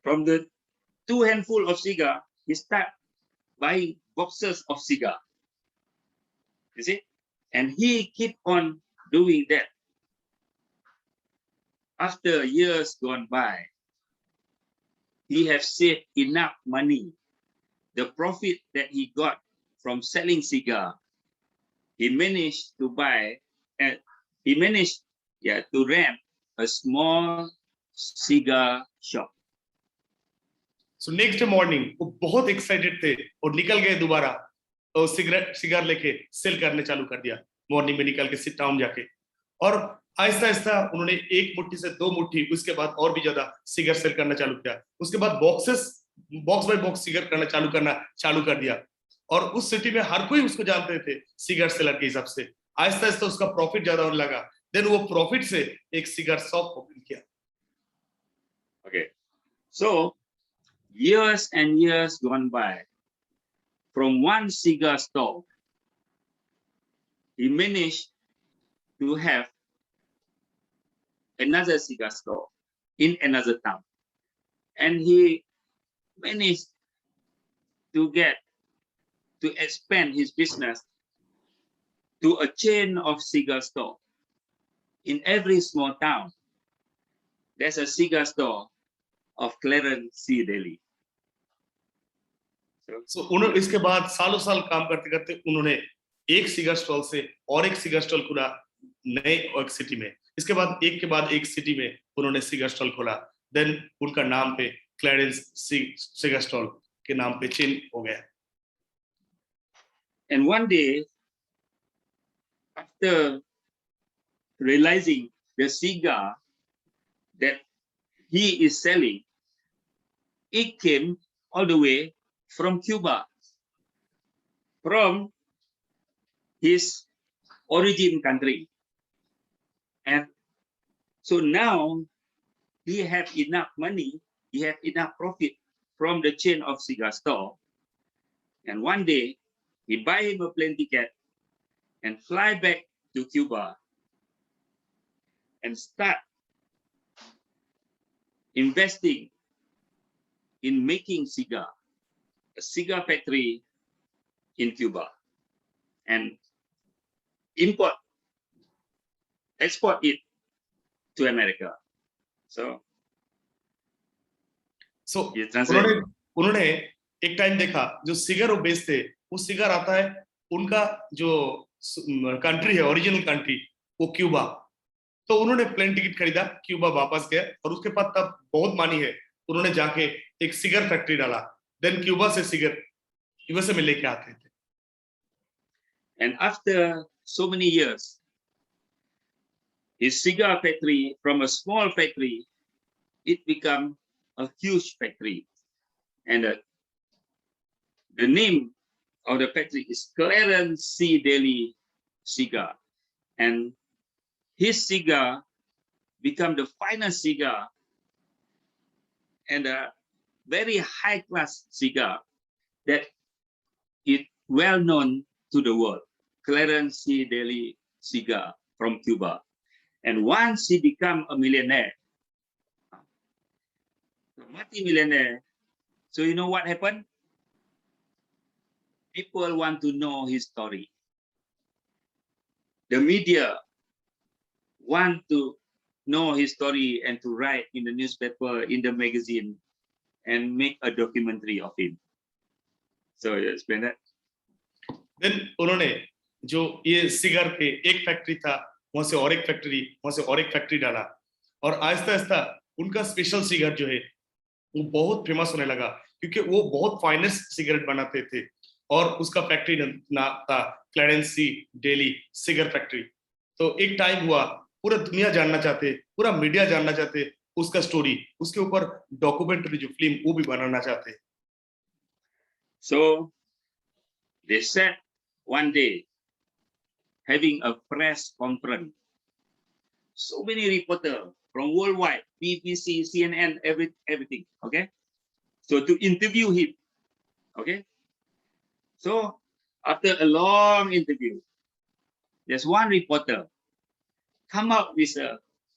[SPEAKER 2] From the 2 handful of cigar, he start buying boxes of cigar. You see? And he keep on doing that. After years gone by, he have saved enough money. The profit that he got from selling cigar, he managed to buy, to rent a small cigar shop.
[SPEAKER 1] So next morning वो बहुत excited थे और निकल गए दोबारा और cigar लेके cell करने चालू कर दिया। मॉर्निंग में निकल के सिट टाउन जाके और आहिस्ता आहिस्ता उन्होंने 1 मुट्ठी से 2 मुट्ठी, उसके बाद और भी ज्यादा सिगार सेल करना चालू किया। उसके बाद बॉक्स बाय बॉक्स सिगार करना चालू कर दिया और उस सिटी में हर कोई उसको जानते थे सिगार सेलर के हिसाब से। आहिस्ता आहिस्ता उसका प्रॉफिट ज्यादा होने लगा। देन वो प्रॉफिट से एक सिगार शॉप ओपन किया।
[SPEAKER 2] Okay, so Years and years gone by. From one cigar store, he managed to have another cigar store in another town. And he managed to expand his business to a chain of cigar store. In every small town, there's a cigar store of Clarence C. Daly.
[SPEAKER 1] So उन्होंने इसके बाद सालों साल काम करते करते उन्होंने एक सिगर स्टॉल से और एक सिगर स्टॉल खोला नए एक सिटी में. इसके बाद एक सिटी में उन्होंने सिगर स्टॉल खोला. देन उनका नाम पे क्लैरेंस सिगर स्टॉल के नाम पे चेन हो गया.
[SPEAKER 2] And one day, after realizing the cigar that he is selling, it came all the way from Cuba, from his origin country. And so now he have enough money, he have enough profit from the chain of cigar store. And one day he buy him a plane ticket and fly back to Cuba and start investing in making cigar, a cigar factory in Cuba, and export it to America. So
[SPEAKER 1] उन्होंने एक time देखा जो सिगर वो बेचते, वो सिगर आता है उनका जो कंट्री है, ओरिजिनल कंट्री, वो क्यूबा. तो उन्होंने प्लेन टिकट खरीदा, क्यूबा वापस गए और उसके बाद तब बहुत मानी है, उन्होंने जाके एक सिगर फैक्ट्री डाला. देन क्यूबा से सिगर यूएसए में लेके आते थे.
[SPEAKER 2] And after so many years, his cigar factory, from a small factory, it became a huge factory. And the name of the factory is Clarence C. Daly Cigar. And his cigar became the finest cigar and a very high-class cigar that is well known to the world. Clarence C. Daly Cigar from Cuba. And once he became a millionaire, a multi-millionaire, so you know what happened? People want to know his story. The media want to know his story and to write in the newspaper, in the magazine, and make a documentary of him. So you explain that?
[SPEAKER 1] Then उन्होंने जो ये सिगर के एक factory था, वहां से और एक फैक्ट्री डाला और आहिस्ता आहिस्ता उनका स्पेशल सिगर जो है वो बहुत फेमस होने लगा, क्योंकि वो बहुत फाइनेस्ट सिगरेट बनाते थे और उसका फैक्ट्री नाम था क्लैरेंस सी डेली सिगर फैक्ट्री. तो एक टाइम हुआ पूरा दुनिया जानना चाहते, पूरा मीडिया जानना चाहते उसका स्टोरी, उसके ऊपर डॉक्यूमेंट्री जो फिल्म वो भी बनाना चाहते.
[SPEAKER 2] So they said one day, having a press conference, so many reporters from worldwide, BBC, CNN, everything, okay? So to interview him, okay? So after a long interview, there's one reporter come up with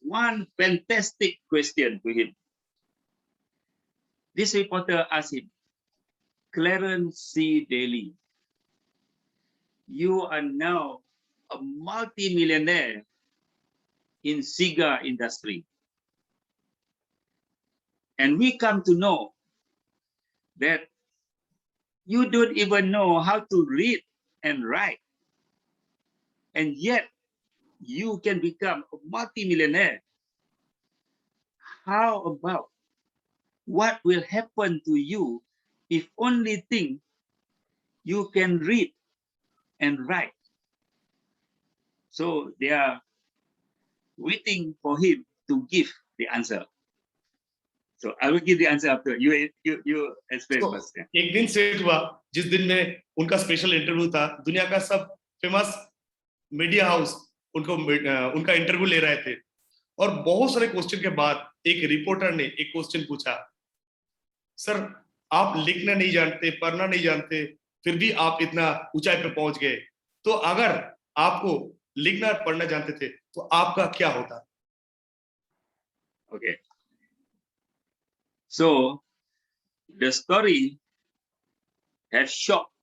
[SPEAKER 2] one fantastic question to him. This reporter asked him, Clarence C. Daly, you are now a multi-millionaire in cigar industry. And we come to know that you don't even know how to read and write. And yet you can become a multi-millionaire. How about what will happen to you if only think you can read and write? So they are waiting for him to give the answer. So I will give the answer after you explain first.
[SPEAKER 1] एक दिन set हुआ जिस दिन में उनका special interview था, दुनिया का सब फेमस मीडिया हाउस उनका इंटरव्यू ले रहे थे और बहुत सारे क्वेश्चन के बाद एक रिपोर्टर ने एक क्वेश्चन पूछा, सर आप लिखना नहीं जानते, पढ़ना नहीं जानते, फिर भी आप इतना ऊंचाई पे पहुंच गए, तो अगर आपको लिखना और पढ़ना जानते थे तो आपका क्या होता?
[SPEAKER 2] Okay. So the story has shocked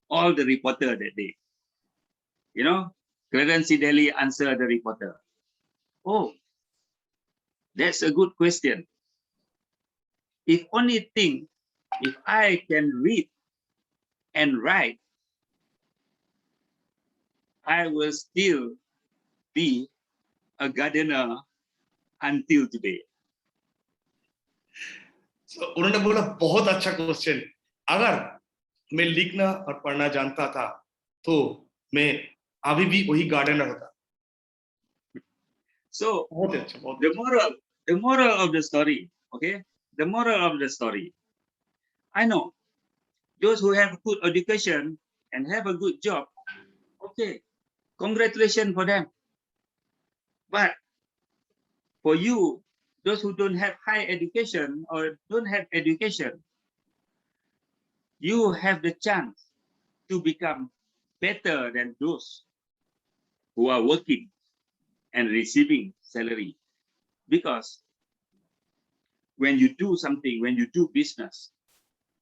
[SPEAKER 2] all the reporter that day. You know, Clarence Daly answered the reporter, "Oh, that's a good question. If only think, if I can read and write, I will still be a gardener until today."
[SPEAKER 1] So, उन्होंने बोला बहुत अच्छा question, अगर मैं लिखना और पढ़ना जानता था तो मैं अभी भी वही गार्डनर होता।
[SPEAKER 2] So
[SPEAKER 1] बहुत अच्छा, बहुत
[SPEAKER 2] the moral of the story, okay? The moral of the story. I know those who have good education and have a good job, okay, congratulations for them. But for you, those who don't have high education or don't have education, you have the chance to become better than those who are working and receiving salary. Because when you do something, when you do business,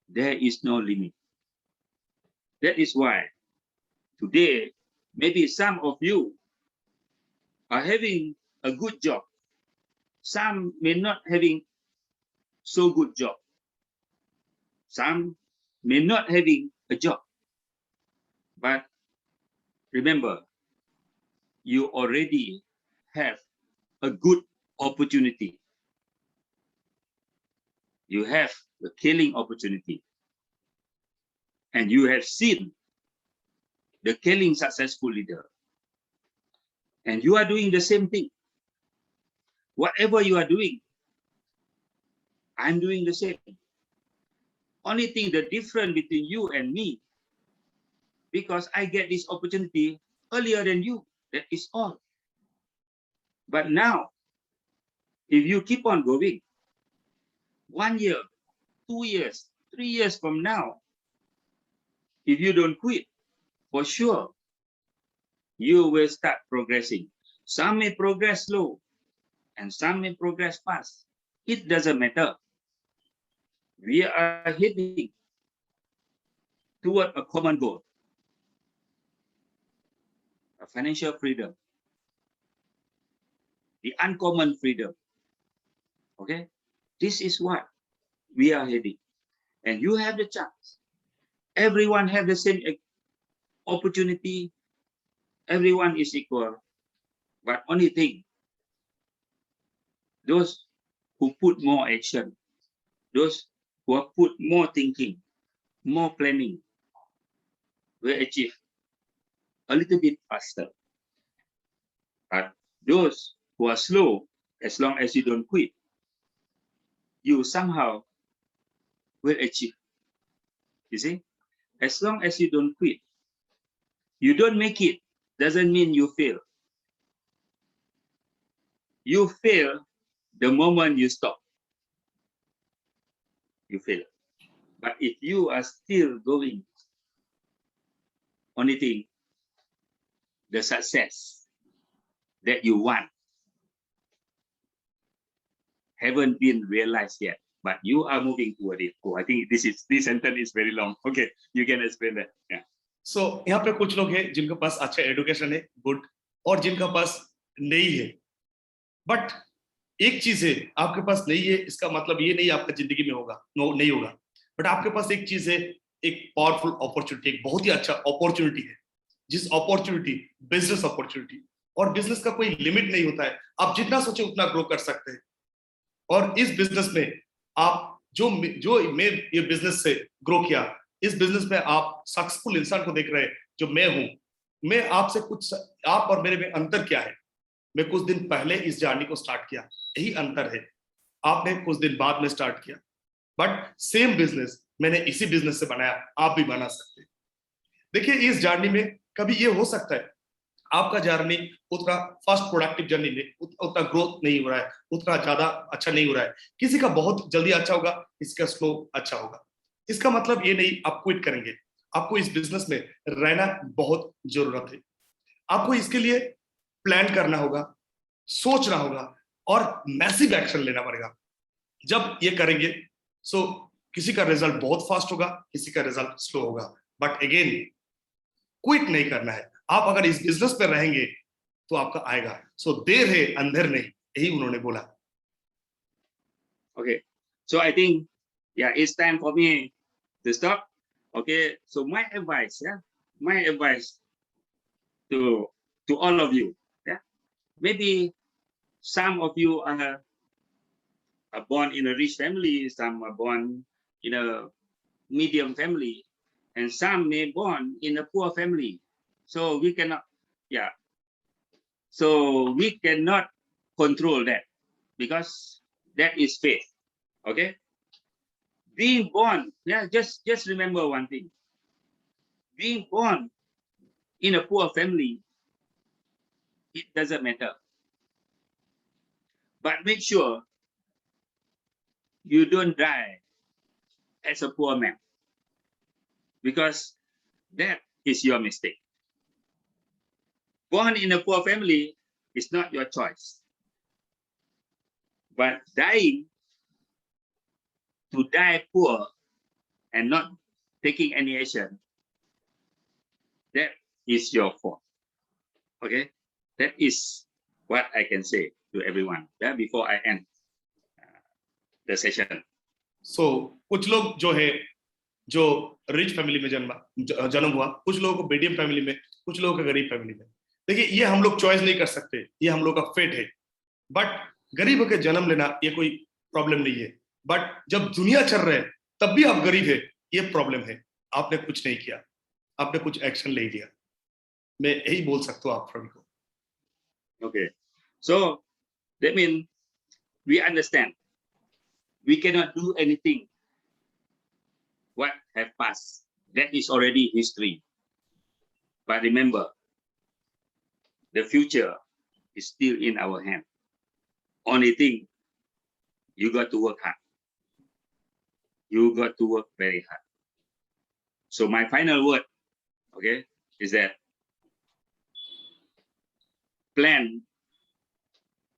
[SPEAKER 2] there is no limit. That is why today, maybe some of you are having a good job. Some may not having so good job. Some may not having a job. But remember, you already have a good opportunity. You have the killing opportunity. And you have seen the killing successful leader. And you are doing the same thing. Whatever you are doing, I'm doing the same. Only thing, the difference between you and me, because I get this opportunity earlier than you, that is all. But now, if you keep on going, 1 year, 2 years, 3 years from now, if you don't quit, for sure, you will start progressing. Some may progress slow and some may progress fast. It doesn't matter. We are heading toward a common goal, a financial freedom, the uncommon freedom. Okay, this is what we are heading, and you have the chance. Everyone have the same opportunity. Everyone is equal, but only thing, those who put more action, those who have put more thinking, more planning, will achieve a little bit faster. But those who are slow, as long as you don't quit, you somehow will achieve. You see, as long as you don't quit, you don't make it, doesn't mean you fail. You fail the moment you stop. You fail. But if you are still going, only thing, the success that you want haven't been realized yet, but you are moving toward it. Oh, I think this sentence is very long. Okay, you can explain that. Yeah.
[SPEAKER 1] So, यहाँ पे कुछ लोग हैं जिनके पास अच्छा education है, good, और जिनका पास नहीं है. बट एक चीज है, आपके पास नहीं है इसका मतलब ये नहीं आपका जिंदगी में होगा, नहीं होगा. बट आपके पास एक चीज है, एक पावरफुल अपॉर्चुनिटी, एक बहुत ही अच्छा अपॉर्चुनिटी है, जिस अपॉर्चुनिटी, बिजनेस अपॉर्चुनिटी. और बिजनेस का कोई लिमिट नहीं होता है, आप जितना सोचे उतना ग्रो कर सकते हैं. और इस बिजनेस में आप जो मैं ये बिजनेस से ग्रो किया, इस बिजनेस में आप सक्सेसफुल इंसान को देख रहे हैं जो मैं हूं. मैं आपसे कुछ, आप और मेरे में अंतर क्या है? मैं कुछ दिन पहले इस जर्नी को स्टार्ट किया, यही अंतर है. आपने कुछ दिन बाद में स्टार्ट किया, बट सेम बिजनेस मैंने इसी बिजनेस से बनाया, आप भी बना सकते हैं. देखिए, इस जर्नी में कभी ये हो सकता है आपका जर्नी उतना फास्ट प्रोडक्टिव जर्नी में उतना ग्रोथ नहीं हो रहा है, उतना ज्यादा अच्छा नहीं हो रहा है. किसी का बहुत जल्दी अच्छा होगा, किसी का स्लो अच्छा होगा. इसका मतलब ये नहीं आप क्विट करेंगे। आपको इस बिजनेस में रहना बहुत जरूरत है। आपको इसके लिए प्लान करना होगा, सोचना होगा और मैसिव एक्शन लेना पड़ेगा। जब ये करेंगे सो किसी का रिजल्ट बहुत फास्ट होगा, किसी का रिजल्ट स्लो होगा, बट अगेन क्विट नहीं करना है। आप अगर इस बिजनेस पे रहेंगे तो आपका आएगा। सो देर है अंधेर नहीं, यही उन्होंने बोला।
[SPEAKER 2] Okay, so I think, yeah, it's time for me to stop. Okay, so my advice to all of you, yeah, maybe some of you are born in a rich family, some are born in a medium family, and some may born in a poor family. So we cannot, yeah, so we cannot control that because that is fate. Okay, being born, yeah, just remember one thing. Being born in a poor family, it doesn't matter. But make sure you don't die as a poor man, because that is your mistake. Born in a poor family is not your choice. But to die poor and not taking any action, that is your fault. Okay, that is what I can say to everyone, yeah, before I end the session.
[SPEAKER 1] So कुछ लोग जो है जो rich family में जन्म हुआ, कुछ लोगों को मीडियम फैमिली में, कुछ लोगों को गरीब फैमिली में। देखिए ये हम लोग चॉइस नहीं कर सकते, ये हम लोग का फेट है। बट गरीब होकर जन्म लेना ये कोई प्रॉब्लम नहीं है, बट जब दुनिया चल रहा है तब भी आप गरीब है, ये प्रॉब्लम है। आपने कुछ नहीं किया, आपने कुछ एक्शन नहीं लिया। मैं यही बोल सकता हूँ आप सभी को।
[SPEAKER 2] Okay, so that means we understand we cannot do anything what have passed. That is already history. But remember, the future is still in our hand. Only thing, you got to work hard. You got to work very hard. So my final word, okay, is that plan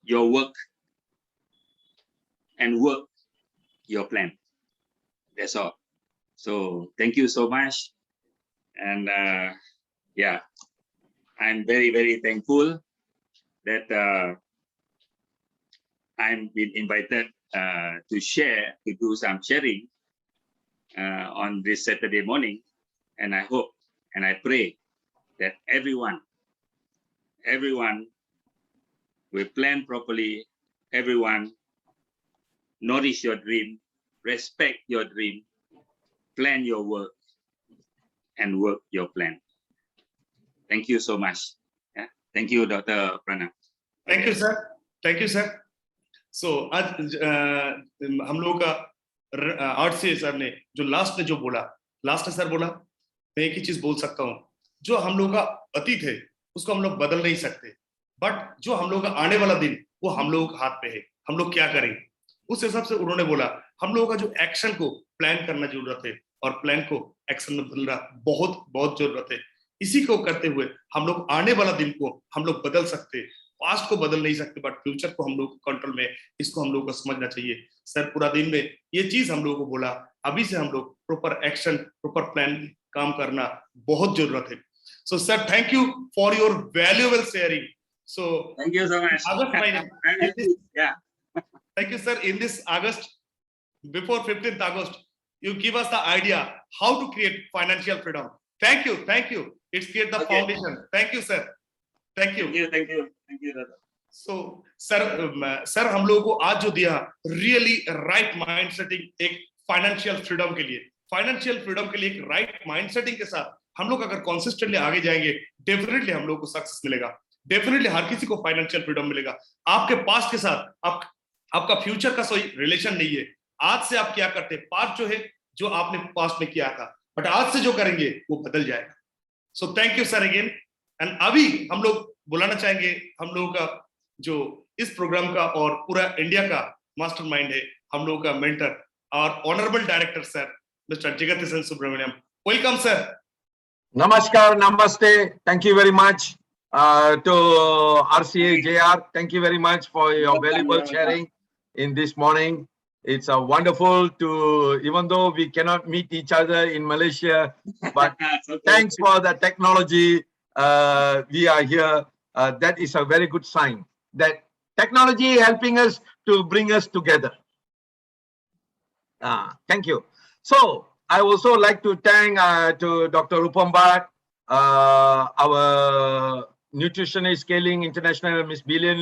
[SPEAKER 2] your work and work your plan. That's all. So thank you so much. And yeah, I'm very, very thankful that I'm been invited to share, to do some sharing on this Saturday morning. And I hope and I pray that everyone will plan properly, everyone nourish your dream, respect your dream, plan your work, and work your plan. Thank you so much. Yeah. Thank you, Dr. Pranav.
[SPEAKER 1] Thank you sir, thank you sir. So आज हम लोगों का art से sir ने जो last में sir बोला, मैं एक ही चीज बोल सकता हूँ, जो हम लोगों का अतीत है उसको हम लोग बदल नहीं सकते, बट जो हम लोगों का आने वाला दिन वो हम लोगों के हाथ पे है। हम लोग क्या करेंगे उस हिसाब से उन्होंने बोला, हम लोगों का जो एक्शन को प्लान करना जरूरत है और प्लान को एक्शन में बदलना बहुत बहुत जरूरत है। इसी को करते हुए हम लोग आने वाला दिन को हम लोग बदल सकते, पास्ट को बदल नहीं सकते, बट फ्यूचर को हम लोग कंट्रोल में, इसको हम लोग को समझना चाहिए। सर पूरा दिन में ये चीज हम लोगों को बोला, अभी से हम लोग प्रॉपर एक्शन, प्रॉपर प्लान काम करना बहुत जरूरत है। So sir thank you for your valuable sharing. So
[SPEAKER 2] Thank you so much. Yeah.
[SPEAKER 1] Thank you, sir. In this August, before 15th August, you give us the idea how to create financial freedom. Thank you, thank you. It's create the foundation. Thank you, sir. Thank you.
[SPEAKER 2] Thank you, Dada.
[SPEAKER 1] So, sir, हम लोगों को आज जो दिया, really right mind setting एक financial freedom के लिए, financial freedom के लिए एक right mind setting के साथ हम लोग अगर consistently आगे जाएंगे, definitely हम लोग को success मिलेगा। Definitely हर किसी को financial freedom मिलेगा। आपके past के साथ आपका फ्यूचर का कोई रिलेशन नहीं है। आज से आप क्या करते हैं, पास्ट जो है जो आपने पास्ट में किया था, बट आज से जो करेंगे वो बदल जाएगा। So thank you sir again. And अभी हम लोग बुलाना चाहेंगे हम लोगों का जो इस प्रोग्राम का और पूरा इंडिया का मास्टरमाइंड है, हम लोगों का मेंटर और honourable director sir Mr. Jagathisan Subramaniam. Welcome, sir.
[SPEAKER 3] Namaskar, namaste. Thank you very much to RCA JR. Thank you very much for your valuable sharing in this morning. It's wonderful to, even though we cannot meet each other in Malaysia, but
[SPEAKER 2] Okay.
[SPEAKER 3] thanks for the technology. We are here. That is a very good sign that technology helping us to bring us together. Thank you. So I also like to thank to Dr. Rupam Bhatt, our nutritionist scaling international, Miss Billion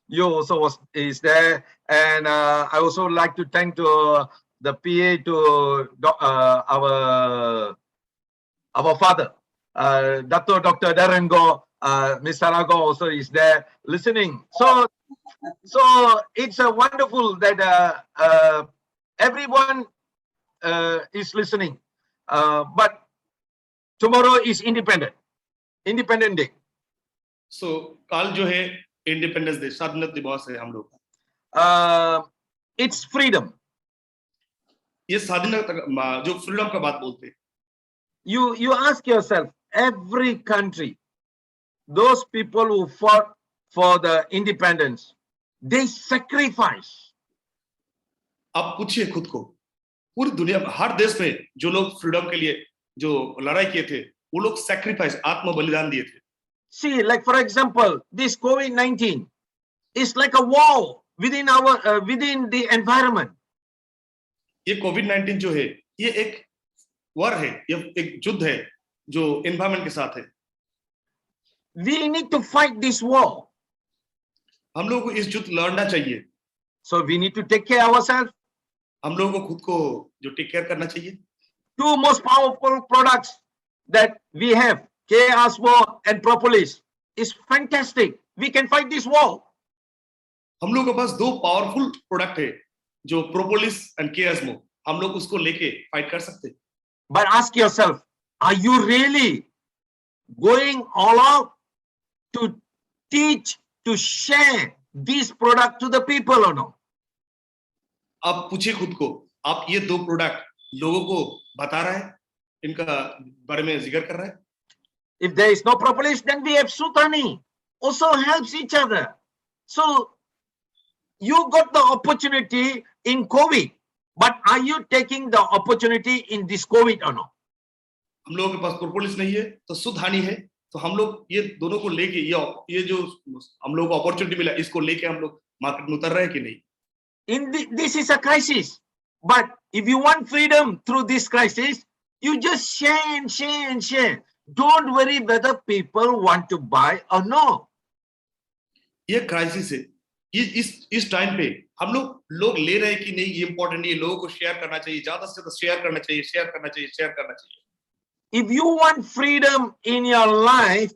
[SPEAKER 3] Yo also is there, and I also like to thank to the PA to our father, Dr. Darren Go, Miss Sarago also is there listening. So it's wonderful that everyone is listening. But tomorrow is Independent Day.
[SPEAKER 1] So कल जो है independence day, स्वाधीनता दिवस है हम लोग का.
[SPEAKER 3] It's freedom.
[SPEAKER 1] ये स्वाधीनता जो फ्रीडम का बात बोलते हैं.
[SPEAKER 3] You ask yourself, every country, those people who fought for the independence, they sacrifice.
[SPEAKER 1] आप पूछिए खुद को, पूरी दुनिया में हर देश में जो लोग फ्रीडम के लिए जो लड़ाई किए थे, वो लोग सैक्रिफाइस, आत्म बलिदान दिए थे.
[SPEAKER 3] See, like for example, this COVID-19 is like a war within our within the environment.
[SPEAKER 1] ये कोविड-19 जो है, ये एक war है, ये एक युद्ध है जो एनवायरनमेंट के साथ है.
[SPEAKER 3] We need to fight this war.
[SPEAKER 1] हम लोगों को इस युद्ध लड़ना चाहिए.
[SPEAKER 3] So we need to take care of ourselves.
[SPEAKER 1] हम लोगों को खुद को जो टेक केयर करना चाहिए.
[SPEAKER 3] Two most powerful products that we have, K-Asmo and Propolis, is fantastic. We can fight this war.
[SPEAKER 1] हम लोगों के पास दो पावरफुल प्रोडक्ट है जो प्रोपोलिस एंड केएसमो, हम लोग उसको लेके फाइट कर सकते हैं.
[SPEAKER 3] But ask yourself, are you really going all out to teach, to share this product to the people or no?
[SPEAKER 1] आप पूछिए खुद को, आप ये दो प्रोडक्ट लोगों को बता रहा है, इनका बारे में जिक्र कर रहा है?
[SPEAKER 3] If there is no Propolis, then we have Sutani, also helps each other. So you got the opportunity in COVID, but are you taking the opportunity in this COVID or no?
[SPEAKER 1] हम लोगों के पास propolis नहीं है तो शुद्ध हानि है, तो हम लोग ये दोनों को लेके ये जो हम लोगों को अपॉर्चुनिटी मिला, इसको लेके हम लोग मार्केट में उतर रहे हैं कि नहीं?
[SPEAKER 3] This is a crisis, but if you want freedom through this crisis, you just share and share and share. Don't worry whether people want to buy or no.
[SPEAKER 1] ये क्राइसिस है. इस टाइम पे हम लोग ले रहे हैं कि नहीं, ये इंपॉर्टेंट नहीं है. लोगों को शेयर करना चाहिए, ज्यादा से ज्यादा शेयर करना चाहिए.
[SPEAKER 3] If you want freedom in your life,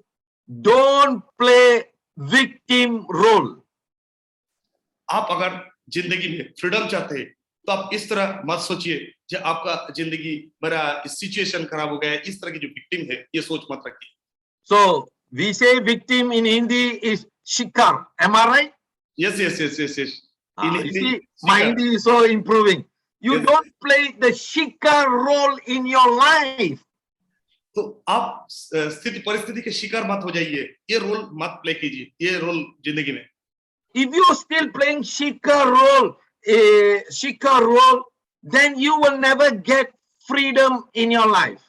[SPEAKER 3] don't play victim role.
[SPEAKER 1] आप अगर जिंदगी में फ्रीडम चाहते हैं तो आप इस तरह मत सोचिए कि आपका जिंदगी बड़ा सिचुएशन खराब हो गया है, इस तरह की जो विक्टिम है ये सोच मत रखिए.
[SPEAKER 3] So we say victim in Hindi is shikar. Am I right?
[SPEAKER 1] Yes.
[SPEAKER 3] You see, my Hindi is so improving. You don't play the shikar role in your life.
[SPEAKER 1] तो आप परिस्थिति के शिकार मत हो जाइए, ये रोल मत प्ले कीजिए, ये रोल जिंदगी में.
[SPEAKER 3] If you're still playing shikar role, then you will never get freedom in your life.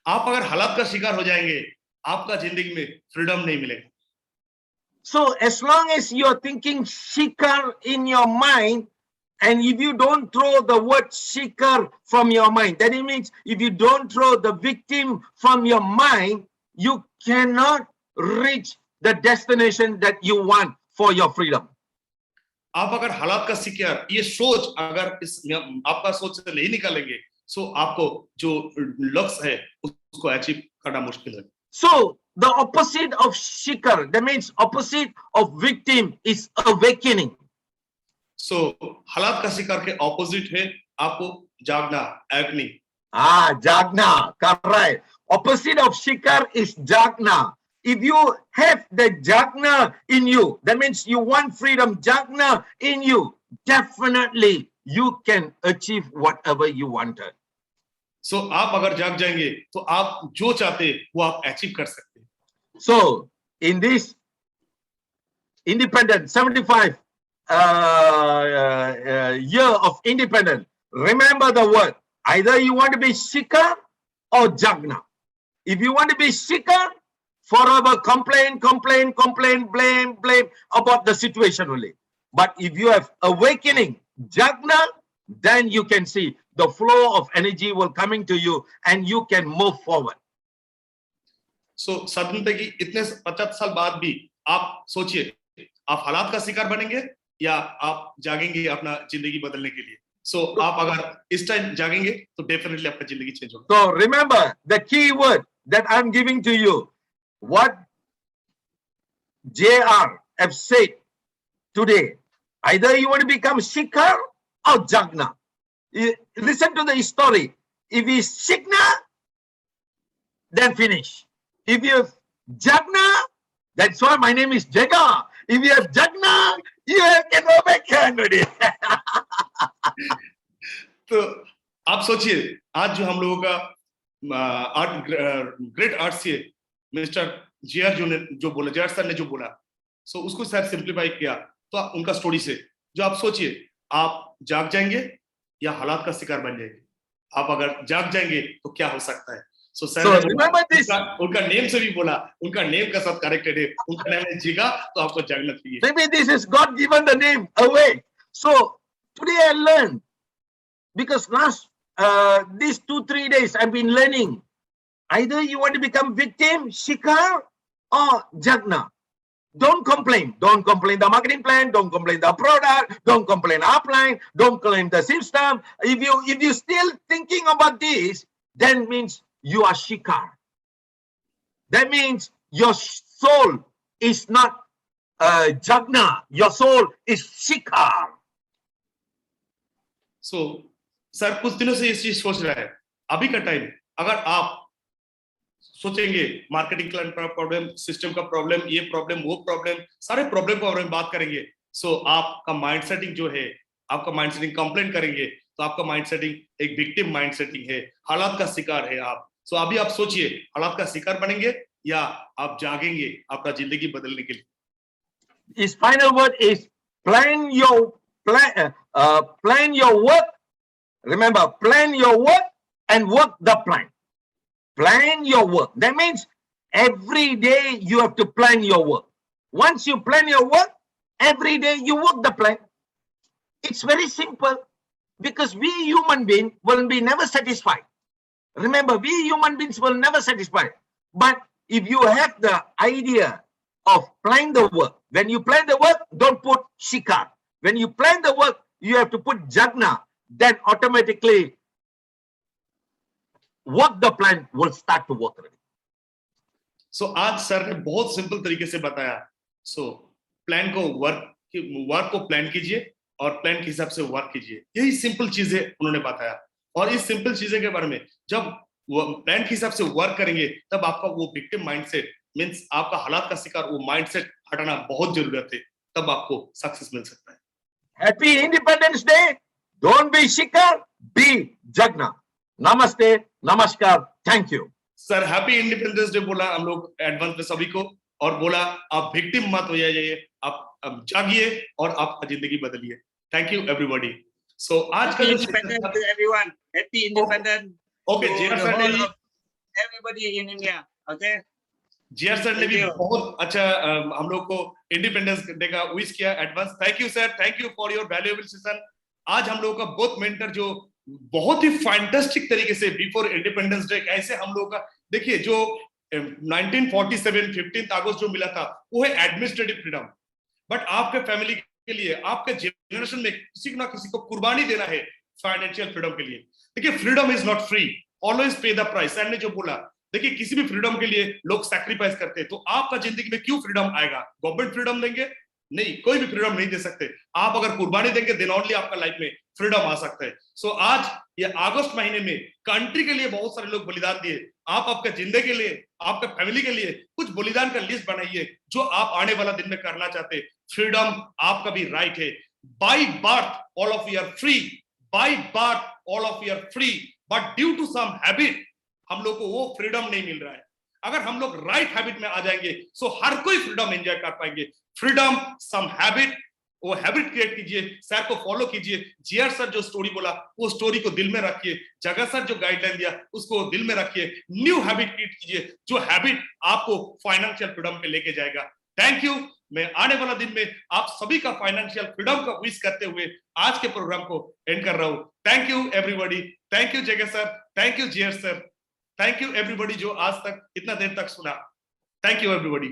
[SPEAKER 1] आप अगर हालात का शिकार हो जाएंगे, आपका जिंदगी में फ्रीडम नहीं मिलेगा.
[SPEAKER 3] So as long as you're thinking shikar in your mind, and if you don't throw the word shikar from your mind, that it means if you don't throw the victim from your mind, you cannot reach the destination that you want for your freedom.
[SPEAKER 1] आप अगर हालात का शिकार, ये सोच अगर इस आपका सोच से नहीं निकालेंगे, सो आपको जो लक्ष्य है उसको अचीव करना मुश्किल है.
[SPEAKER 3] So the opposite of shikar, that means opposite of victim, is awakening.
[SPEAKER 1] So हालात का शिकार के ऑपोजिट है आपको जागना, evening.
[SPEAKER 3] Jagna, correct. Opposite of shikar is jagna. If you have the jagna in you, that means you want freedom, jagna in you, definitely you can achieve whatever you wanted.
[SPEAKER 1] सो आप अगर जाग जाएंगे तो आप जो चाहते वो आप अचीव कर सकते हैं.
[SPEAKER 3] So in this independent 75 year of independence, remember the word. Either you want to be Shikar or Jagna. If you want to be Shikar, forever complain, blame about the situation only. But if you have awakening, Jagna, then you can see the flow of energy will coming to you and you can move forward.
[SPEAKER 1] सो स्वतंत्रता की इतने 50 साल बाद भी आप सोचिए, आप हालात का शिकार बनेंगे या आप जागेंगे अपना जिंदगी बदलने के लिए. सो आप अगर इस टाइम जागेंगे तो डेफिनेटली आपका जिंदगी चेंज होगा.
[SPEAKER 3] So remember the key word that I'm giving to you. What JR have said today. Either you want to become Shikar or Jagna. Listen to the story. If he's Shikna, then finish. If you have Jagna, that's why my name is Jaga. If you have Jagna, you can awaken with it.
[SPEAKER 1] तो आप सोचिए, आज जो हम लोगों का art great art से mister JR जो बोला, जेआर सर ने जो बोला, सो उसको सर सिंप्लीफाई किया. तो उनका स्टोरी से जो आप सोचिए, आप जाग जाएंगे या हालात का शिकार बन जाएंगे. आप अगर जाग जाएंगे तो क्या हो सकता है. So sir
[SPEAKER 3] So remember this.
[SPEAKER 1] उनका नेम से भी बोला, उनका नेम का साथ कनेक्टेड है. उनका नाम है जिगा, तो आपको जागना चाहिए.
[SPEAKER 3] Maybe this is God given the name awake. So today I learned, because last these 2-3 days I've been learning. Either you want to become victim, Shikar, or Jagna. Don't complain. Don't complain the marketing plan. Don't complain the product. Don't complain upline. Don't complain the system. If you still thinking about this, then means you are Shikar. That means your soul is not Jagna. Your soul is Shikar.
[SPEAKER 1] So sir कुछ दिनों से इस चीज सोच रहा है. अभी का टाइम, अगर आप सोचेंगे मार्केटिंग प्लान का प्रॉब्लम, सिस्टम का प्रॉब्लम, ये प्रॉब्लम, वो प्रॉब्लम, सारे प्रॉब्लम को बात करेंगे. सो आपका माइंड सेटिंग जो है, आपका माइंड सेटिंग कंप्लेंट करेंगे तो आपका माइंड सेटिंग एक विक्टिम माइंड सेटिंग है, हालात का शिकार है आप. सो अभी आप सोचिए, हालात का शिकार बनेंगे या आप जागेंगे अपना जिंदगी बदलने के लिए.
[SPEAKER 3] His final word is plan your work. Remember, plan your work and work the plan. Plan your work. That means every day you have to plan your work. Once you plan your work, every day you work the plan. It's very simple, because we human beings will be never satisfied. Remember, we human beings will never satisfied. But if you have the idea of plan the work, when you plan the work, don't put Shikar. When you plan the work, you have to put Jagna. Then automatically work the plan will start to work already.
[SPEAKER 1] सो आज sir ने बहुत simple तरीके से बताया. So plan को work को plan कीजिए और प्लान के हिसाब से वर्क कीजिए. यही सिंपल चीजें उन्होंने बताया. और इस सिंपल चीजें के बारे में जब प्लान के हिसाब से वर्क करेंगे, तब आपका वो विक्टिम माइंडसेट, मींस आपका हालात का शिकार, वो माइंडसेट हटाना बहुत जरूरत है. तब आपको सक्सेस मिल सकता है.
[SPEAKER 3] Happy Independence Day. Don't be Shikar, be Jagna. Namaste, Namaskar. Thank you.
[SPEAKER 1] Sir happy independence day बोला हम लोग एडवांस में सभी को, और बोला आप विक्टिम मत हो जाइए, आप जागिए और आपका जिंदगी बदलिए. Thank you everybody. सो आज का
[SPEAKER 2] Independence to everyone. Happy Independence.
[SPEAKER 1] Okay,
[SPEAKER 2] to
[SPEAKER 1] JR
[SPEAKER 2] the
[SPEAKER 1] sir ने
[SPEAKER 2] whole
[SPEAKER 1] भी,
[SPEAKER 2] of everybody in India. Okay.
[SPEAKER 1] JR sir ने भी
[SPEAKER 2] Thank you.
[SPEAKER 1] बहुत अच्छा हम लोग को इंडिपेंडेंस डे का विश किया advance. Thank you sir, thank you for your valuable session. आज हम लोगों का बोथ मेंटर जो बहुत ही फैंटास्टिक तरीके से बिफोर इंडिपेंडेंस डे कैसे हम लोगों का, देखिए जो 1947 15 अगस्त जो मिला था वो है एडमिनिस्ट्रेटिव फ्रीडम. बट आपके फैमिली के लिए, आपके जनरेशन में किसी ना किसी को कुर्बानी देना है फाइनेंशियल फ्रीडम के लिए. देखिए freedom is not free, always पे द प्राइस. सर ने जो बोला, देखिए किसी भी फ्रीडम के लिए लोग सैक्रिफाइस करते हैं. तो आपका जिंदगी में क्यों फ्रीडम आएगा? गवर्नमेंट फ्रीडम देंगे? नहीं, कोई भी फ्रीडम नहीं दे सकते. आप अगर कुर्बानी देंगे देन ओनली आपका लाइफ में फ्रीडम आ सकता है. सो आज ये अगस्त महीने में कंट्री के लिए बहुत सारे लोग बलिदान दिए. आप आपके जिंदगी के लिए, आपके फैमिली के लिए कुछ बलिदान का लिस्ट बनाइए जो आप आने वाला दिन में करना चाहते. फ्रीडम आपका भी राइट है. by birth all of you are free, by birth all of you are free, but due to some habit हम लोग को वो फ्रीडम नहीं मिल रहा है। अगर हम लोग राइट हैबिट में आ जाएंगे तो हर कोई फ्रीडम एंजॉय कर पाएंगे। फ्रीडम, सम हैबिट, वो हैबिट क्रिएट कीजिए, सर को फॉलो कीजिए। जियर सर जो स्टोरी बोला वो स्टोरी को दिल में रखिए, जगह सर जो गाइडलाइन दिया उसको दिल में रखिए। न्यू हैबिट क्रिएट कीजिए, जो हैबिट आपको फाइनेंशियल फ्रीडम पे लेके जाएगा। Thank you. मैं आने वाला दिन में आप सभी का फाइनेंशियल फ्रीडम का विश करते हुए आज के प्रोग्राम को एंड कर रहा हूं। Thank you everybody, thank you जगह सर, थैंक यू जियर सर, थैंक यू एवरीबॉडी जो आज तक इतना देर तक सुना। Thank you everybody.